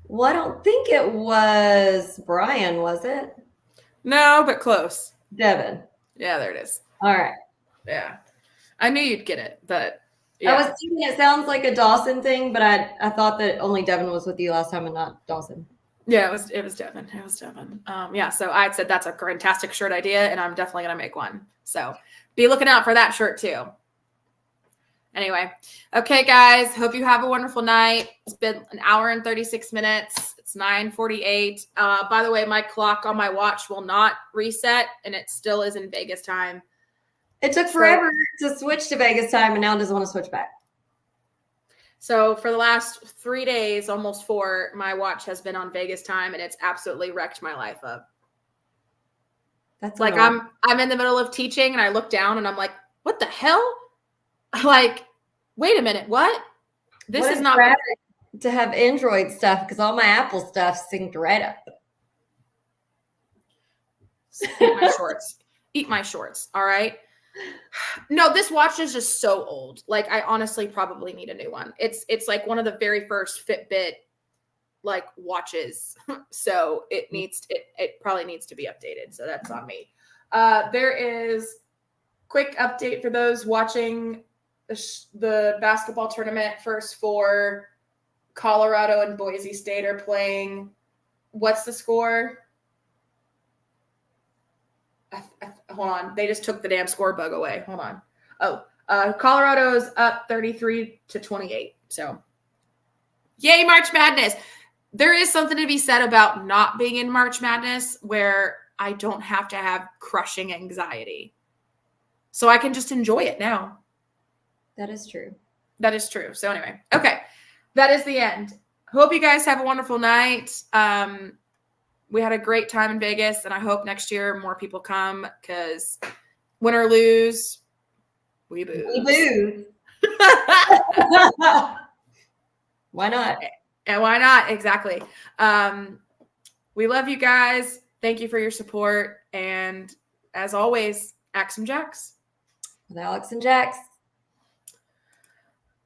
Well, I don't think it was Brian, was it? No, but close. Devin. Yeah, there it is. All right. Yeah. I knew you'd get it, but yeah. I was thinking it sounds like a Dawson thing, but I thought that only Devin was with you last time and not Dawson. Yeah, it was Devin. It was Devin. Yeah, so I had said that's a fantastic shirt idea, and I'm definitely gonna make one. So be looking out for that shirt too. Anyway, okay, guys. Hope you have a wonderful night. It's been an hour and 36 minutes. It's 9:48. By the way, my clock on my watch will not reset, and it still is in Vegas time. It took forever to switch to Vegas time, and now it doesn't want to switch back. So for the last 3 days, almost 4, my watch has been on Vegas time, and it's absolutely wrecked my life up. That's like I'm in the middle of teaching, and I look down, and I'm like, "What the hell?" Like, wait a minute, what? This is not to have Android stuff because all my Apple stuff synced right up. Eat my shorts. Eat my shorts. All right. No, this watch is just so old. Like, I honestly probably need a new one. It's like one of the very first Fitbit like watches. So it probably needs to be updated. So that's on me. There is quick update for those watching the basketball tournament. First four, Colorado and Boise State are playing. What's the score? Hold on. They just took the damn score bug away. Hold on. Colorado's up 33-28. So, yay, March Madness. There is something to be said about not being in March Madness where I don't have to have crushing anxiety. So I can just enjoy it now. That is true. That is true. So anyway, okay. That is the end. Hope you guys have a wonderful night. We had a great time in Vegas, and I hope next year more people come because win or lose, we booze. We booze. Why not? And why not? Exactly. We love you guys. Thank you for your support. And as always, Axe and Jacks. With Alex and Jax.